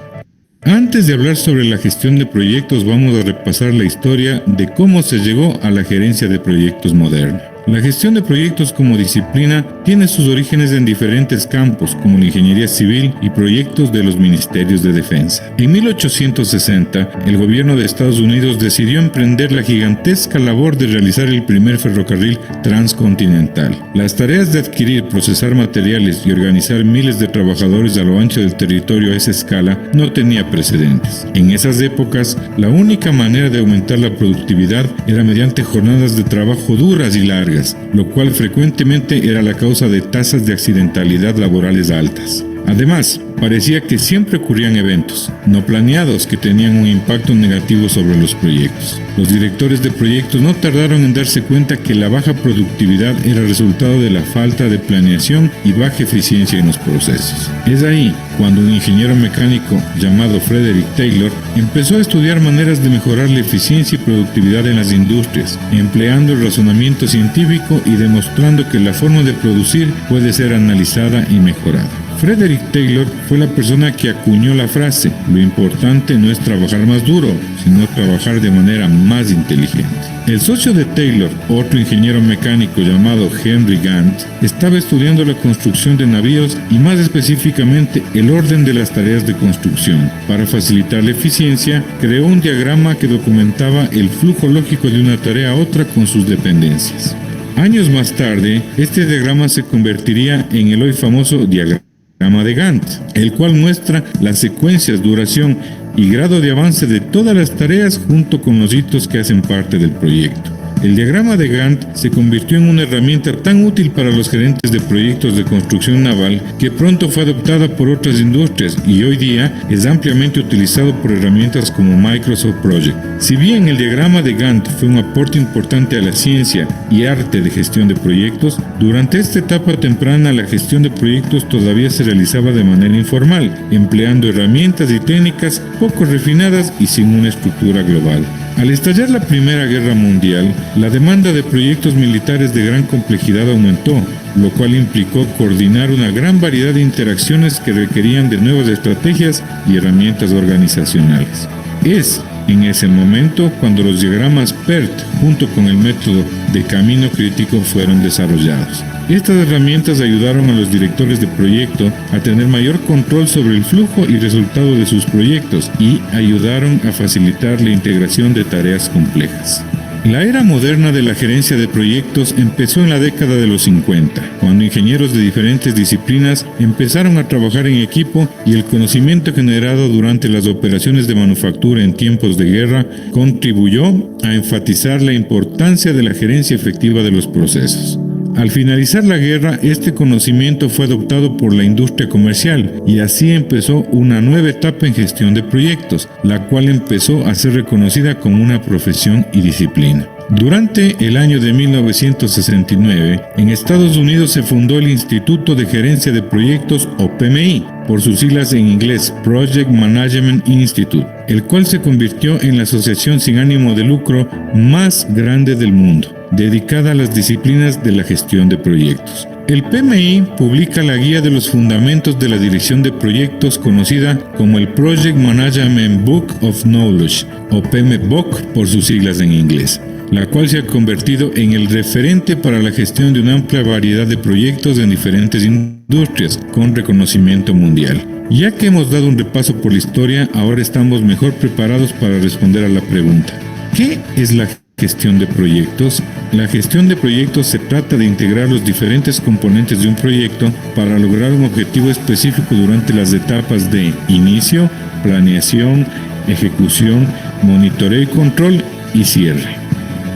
Antes de hablar sobre la gestión de proyectos, vamos a repasar la historia de cómo se llegó a la gerencia de proyectos moderna. La gestión de proyectos como disciplina tiene sus orígenes en diferentes campos, como la ingeniería civil y proyectos de los ministerios de defensa. En 1860, el gobierno de Estados Unidos decidió emprender la gigantesca labor de realizar el primer ferrocarril transcontinental. Las tareas de adquirir, procesar materiales y organizar miles de trabajadores a lo ancho del territorio a esa escala no tenía precedentes. En esas épocas, la única manera de aumentar la productividad era mediante jornadas de trabajo duras y largas, lo cual frecuentemente era la causa de tasas de accidentalidad laborales altas. Además, parecía que siempre ocurrían eventos no planeados que tenían un impacto negativo sobre los proyectos. Los directores de proyectos no tardaron en darse cuenta que la baja productividad era resultado de la falta de planeación y baja eficiencia en los procesos. Es ahí cuando un ingeniero mecánico llamado Frederick Taylor empezó a estudiar maneras de mejorar la eficiencia y productividad en las industrias, empleando el razonamiento científico y demostrando que la forma de producir puede ser analizada y mejorada. Frederick Taylor fue la persona que acuñó la frase: lo importante no es trabajar más duro, sino trabajar de manera más inteligente. El socio de Taylor, otro ingeniero mecánico llamado Henry Gantt, estaba estudiando la construcción de navíos y más específicamente el orden de las tareas de construcción. Para facilitar la eficiencia, creó un diagrama que documentaba el flujo lógico de una tarea a otra con sus dependencias. Años más tarde, este diagrama se convertiría en el hoy famoso diagrama de Gantt, el cual muestra las secuencias, duración y grado de avance de todas las tareas junto con los hitos que hacen parte del proyecto. El diagrama de Gantt se convirtió en una herramienta tan útil para los gerentes de proyectos de construcción naval que pronto fue adoptada por otras industrias y hoy día es ampliamente utilizado por herramientas como Microsoft Project. Si bien el diagrama de Gantt fue un aporte importante a la ciencia y arte de gestión de proyectos, durante esta etapa temprana la gestión de proyectos todavía se realizaba de manera informal, empleando herramientas y técnicas poco refinadas y sin una estructura global. Al estallar la Primera Guerra Mundial, la demanda de proyectos militares de gran complejidad aumentó, lo cual implicó coordinar una gran variedad de interacciones que requerían de nuevas estrategias y herramientas organizacionales. Es en ese momento cuando los diagramas PERT junto con el método de camino crítico fueron desarrollados. Estas herramientas ayudaron a los directores de proyecto a tener mayor control sobre el flujo y resultado de sus proyectos y ayudaron a facilitar la integración de tareas complejas. La era moderna de la gerencia de proyectos empezó en la década de los 50, cuando ingenieros de diferentes disciplinas empezaron a trabajar en equipo y el conocimiento generado durante las operaciones de manufactura en tiempos de guerra contribuyó a enfatizar la importancia de la gerencia efectiva de los procesos. Al finalizar la guerra, este conocimiento fue adoptado por la industria comercial y así empezó una nueva etapa en gestión de proyectos, la cual empezó a ser reconocida como una profesión y disciplina. Durante el año de 1969, en Estados Unidos se fundó el Instituto de Gerencia de Proyectos, o PMI, por sus siglas en inglés Project Management Institute, el cual se convirtió en la asociación sin ánimo de lucro más grande del mundo, dedicada a las disciplinas de la gestión de proyectos. El PMI publica la guía de los fundamentos de la dirección de proyectos, conocida como el Project Management Book of Knowledge, o PMBOK por sus siglas en inglés, la cual se ha convertido en el referente para la gestión de una amplia variedad de proyectos en diferentes industrias con reconocimiento mundial. Ya que hemos dado un repaso por la historia, ahora estamos mejor preparados para responder a la pregunta: ¿qué es la gestión de proyectos? La gestión de proyectos se trata de integrar los diferentes componentes de un proyecto para lograr un objetivo específico durante las etapas de inicio, planeación, ejecución, monitoreo y control y cierre.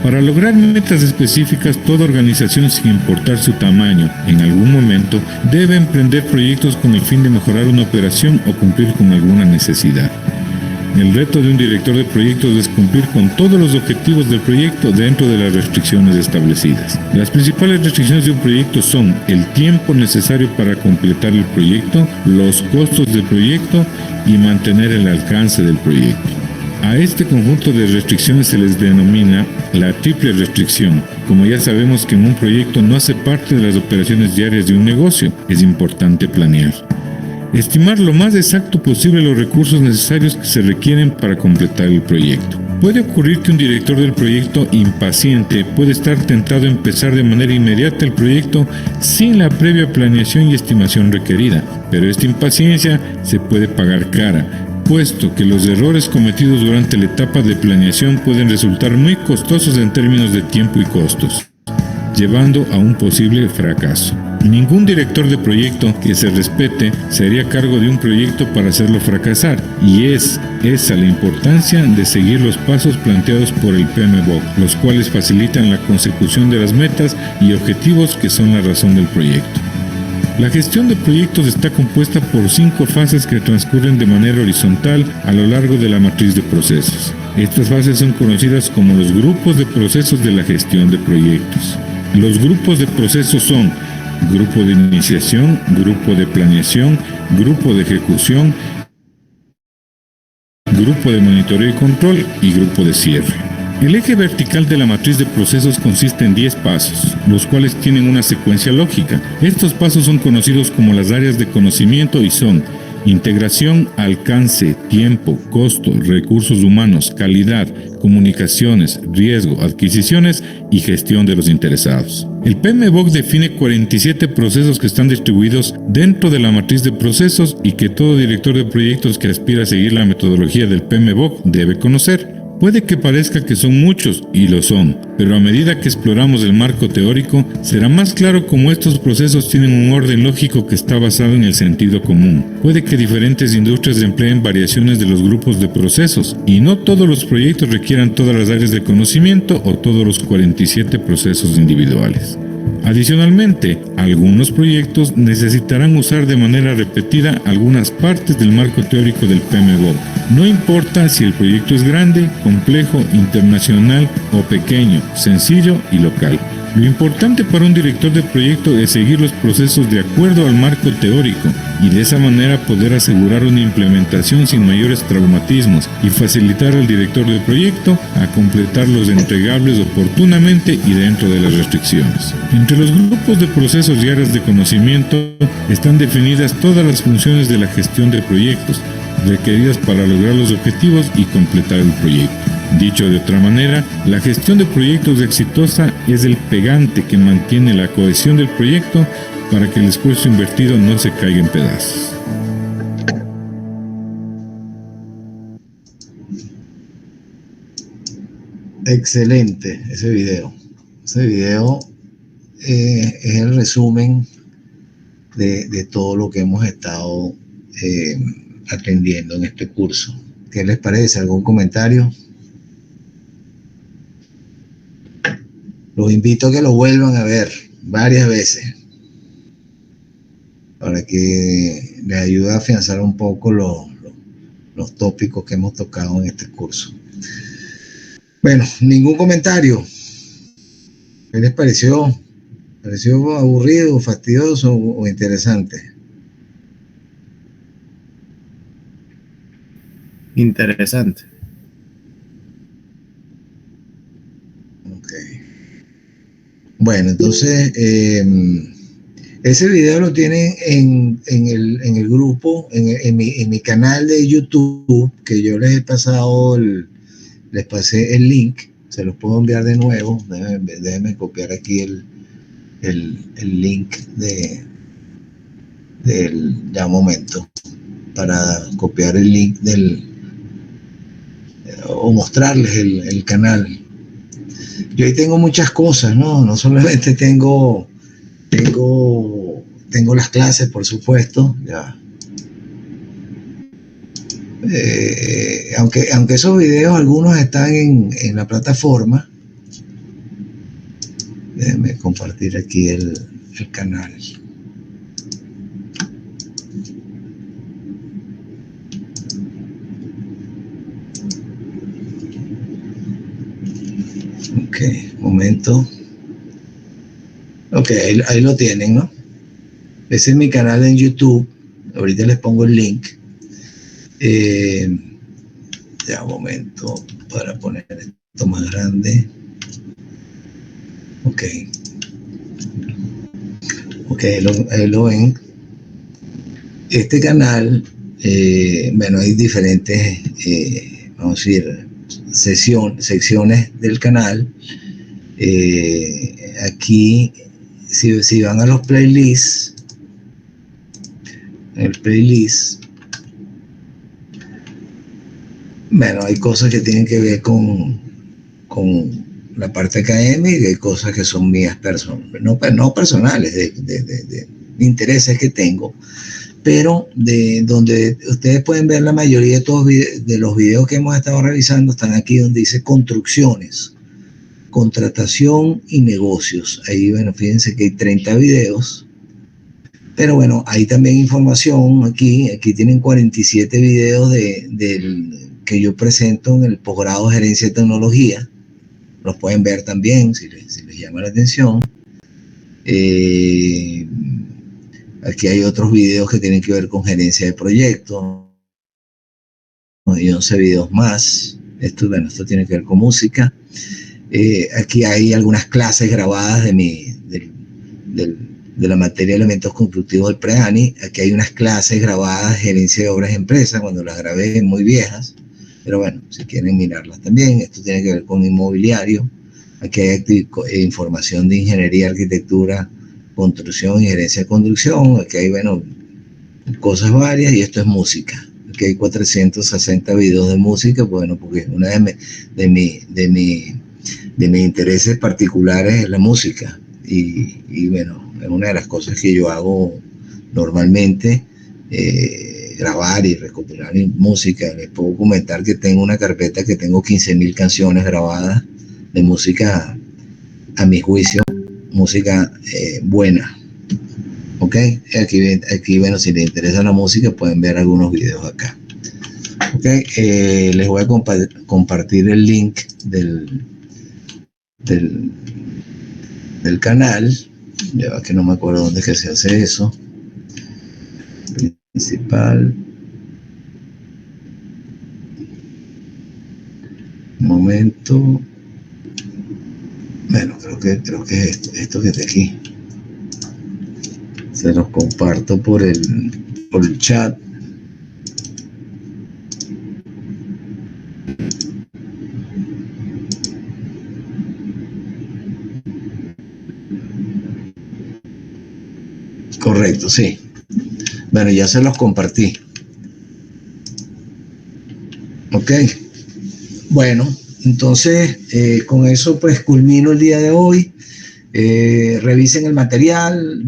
Para lograr metas específicas, toda organización, sin importar su tamaño, en algún momento debe emprender proyectos con el fin de mejorar una operación o cumplir con alguna necesidad. El reto de un director de proyectos es cumplir con todos los objetivos del proyecto dentro de las restricciones establecidas. Las principales restricciones de un proyecto son el tiempo necesario para completar el proyecto, los costos del proyecto y mantener el alcance del proyecto. A este conjunto de restricciones se les denomina la triple restricción. Como ya sabemos que en un proyecto no hace parte de las operaciones diarias de un negocio, es importante planear. Estimar lo más exacto posible los recursos necesarios que se requieren para completar el proyecto. Puede ocurrir que un director del proyecto impaciente puede estar tentado a empezar de manera inmediata el proyecto sin la previa planeación y estimación requerida, pero esta impaciencia se puede pagar cara, puesto que los errores cometidos durante la etapa de planeación pueden resultar muy costosos en términos de tiempo y costos, llevando a un posible fracaso. Ningún director de proyecto que se respete se haría cargo de un proyecto para hacerlo fracasar, y es esa la importancia de seguir los pasos planteados por el PMBOK, los cuales facilitan la consecución de las metas y objetivos que son la razón del proyecto. La gestión de proyectos está compuesta por 5 fases que transcurren de manera horizontal a lo largo de la matriz de procesos. Estas fases son conocidas como los grupos de procesos de la gestión de proyectos. Los grupos de procesos son grupo de iniciación, grupo de planeación, grupo de ejecución, grupo de monitoreo y control y grupo de cierre. El eje vertical de la matriz de procesos consiste en 10 pasos, los cuales tienen una secuencia lógica. Estos pasos son conocidos como las áreas de conocimiento y son integración, alcance, tiempo, costo, recursos humanos, calidad, comunicaciones, riesgo, adquisiciones y gestión de los interesados. El PMBOK define 47 procesos que están distribuidos dentro de la matriz de procesos y que todo director de proyectos que aspira a seguir la metodología del PMBOK debe conocer. Puede que parezca que son muchos, y lo son, pero a medida que exploramos el marco teórico, será más claro cómo estos procesos tienen un orden lógico que está basado en el sentido común. Puede que diferentes industrias empleen variaciones de los grupos de procesos, y no todos los proyectos requieran todas las áreas de conocimiento o todos los 47 procesos individuales. Adicionalmente, algunos proyectos necesitarán usar de manera repetida algunas partes del marco teórico del PMBOK. No importa si el proyecto es grande, complejo, internacional o pequeño, sencillo y local. Lo importante para un director de proyecto es seguir los procesos de acuerdo al marco teórico y de esa manera poder asegurar una implementación sin mayores traumatismos y facilitar al director de proyecto a completar los entregables oportunamente y dentro de las restricciones. Entre los grupos de procesos y áreas de conocimiento están definidas todas las funciones de la gestión de proyectos requeridas para lograr los objetivos y completar el proyecto. Dicho de otra manera, la gestión de proyectos exitosa es el pegante que mantiene la cohesión del proyecto para que el esfuerzo invertido no se caiga en pedazos. Excelente ese video. Ese video es el resumen de todo lo que hemos estado atendiendo en este curso. ¿Qué les parece? ¿Algún comentario? Los invito a que lo vuelvan a ver varias veces para que les ayude a afianzar un poco los tópicos que hemos tocado en este curso. Bueno, ningún comentario. ¿Qué les pareció? ¿Pareció aburrido, fastidioso o interesante? Interesante. Ok. Bueno, entonces, ese video lo tienen en el grupo, en mi canal de YouTube, que yo les he pasado, les pasé el link, se los puedo enviar de nuevo. Déjenme copiar aquí el link ya un momento, para copiar el link o mostrarles el canal. Yo ahí tengo muchas cosas, ¿no? No solamente tengo las clases, por supuesto, ya. Aunque esos videos algunos están en la plataforma. Déjenme compartir aquí el canal. Ok, momento. Ok, ahí lo tienen, ¿no? Ese es mi canal en YouTube. Ahorita les pongo el link. Ya un momento para poner esto más grande. Ok. Ok, ahí lo ven. Este canal, bueno, hay diferentes, vamos a decir, secciones del canal. Aquí, si van a los playlists, el playlist, bueno, hay cosas que tienen que ver con la parte académica y hay cosas que son mías personales, no personales, de intereses que tengo, pero de donde ustedes pueden ver la mayoría de los videos que hemos estado revisando están aquí donde dice construcciones, contratación y negocios. Ahí, bueno, fíjense que hay 30 videos, pero bueno, hay también información aquí tienen 47 videos que yo presento en el posgrado de gerencia de tecnología. Los pueden ver también si les llama la atención. Aquí hay otros videos que tienen que ver con gerencia de proyectos. Hay 11 videos más. Esto tiene que ver con música. Aquí hay algunas clases grabadas de la materia de elementos constructivos del PREANI. Aquí hay unas clases grabadas de gerencia de obras de empresas, cuando las grabé muy viejas. Pero bueno, si quieren mirarlas también. Esto tiene que ver con inmobiliario. Aquí hay información de ingeniería, arquitectura, construcción y gerencia de construcción. Aquí hay, bueno, cosas varias, y esto es música. Aquí hay 460 videos de música, bueno, porque una de mis intereses particulares es la música. Y bueno, es una de las cosas que yo hago normalmente, grabar y recopilar música. Les puedo comentar que tengo una carpeta que tengo 15.000 canciones grabadas de música, a mi juicio, música buena. Ok, aquí, bueno, si les interesa la música pueden ver algunos videos acá. Ok, les voy a compartir el link del canal. Ya que no me acuerdo dónde es que se hace eso. Principal. Un momento. Bueno, creo que es esto que está aquí. Se los comparto por el chat. Correcto, sí. Bueno, ya se los compartí. Ok. Bueno, entonces con eso pues culmino el día de hoy. Revisen el material,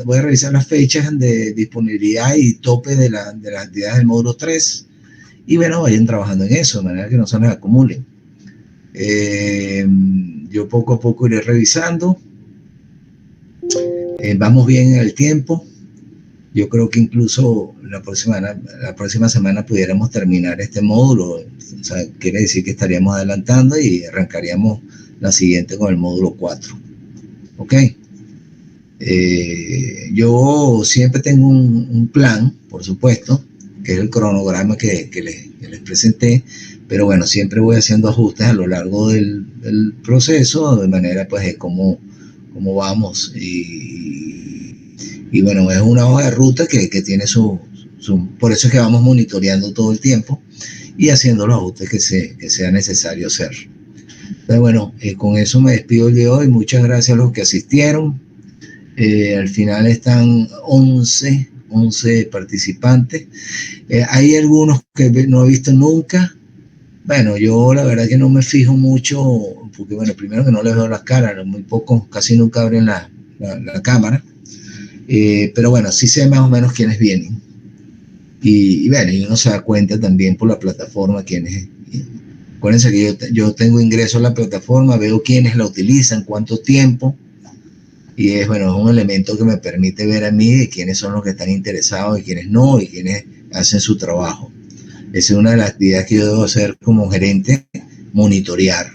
voy a revisar las fechas de disponibilidad y tope de las actividades del módulo 3. Y bueno, vayan trabajando en eso, de manera que no se les acumulen. Yo poco a poco iré revisando. Vamos bien en el tiempo. Yo creo que incluso la próxima semana pudiéramos terminar este módulo. O sea, quiere decir que estaríamos adelantando y arrancaríamos la siguiente con el módulo 4. ¿Ok? Yo siempre tengo un plan, por supuesto, que es el cronograma que les presenté, pero bueno, siempre voy haciendo ajustes a lo largo del proceso, de manera pues de cómo vamos. Y bueno, es una hoja de ruta que tiene por eso es que vamos monitoreando todo el tiempo y haciendo los ajustes que sea necesario hacer. Entonces, bueno, con eso me despido el día de hoy. Muchas gracias a los que asistieron. Al final están 11 participantes. Hay algunos que no he visto nunca. Bueno, yo la verdad que no me fijo mucho, porque bueno, primero que no les veo las caras, muy pocos, casi nunca abren la cámara. Pero bueno, sí sé más o menos quiénes vienen. Y bueno, y uno se da cuenta también por la plataforma quiénes. Acuérdense que yo tengo ingreso a la plataforma, veo quiénes la utilizan, cuánto tiempo. Y es un elemento que me permite ver a mí de quiénes son los que están interesados y quiénes no, y quiénes hacen su trabajo. Esa es una de las actividades que yo debo hacer como gerente, monitorear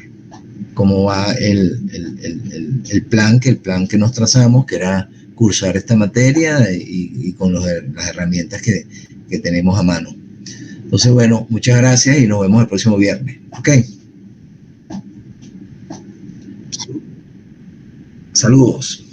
cómo va el plan que nos trazamos, que era cursar esta materia y con las herramientas que tenemos a mano. Entonces, bueno, muchas gracias y nos vemos el próximo viernes. ¿Ok? Saludos.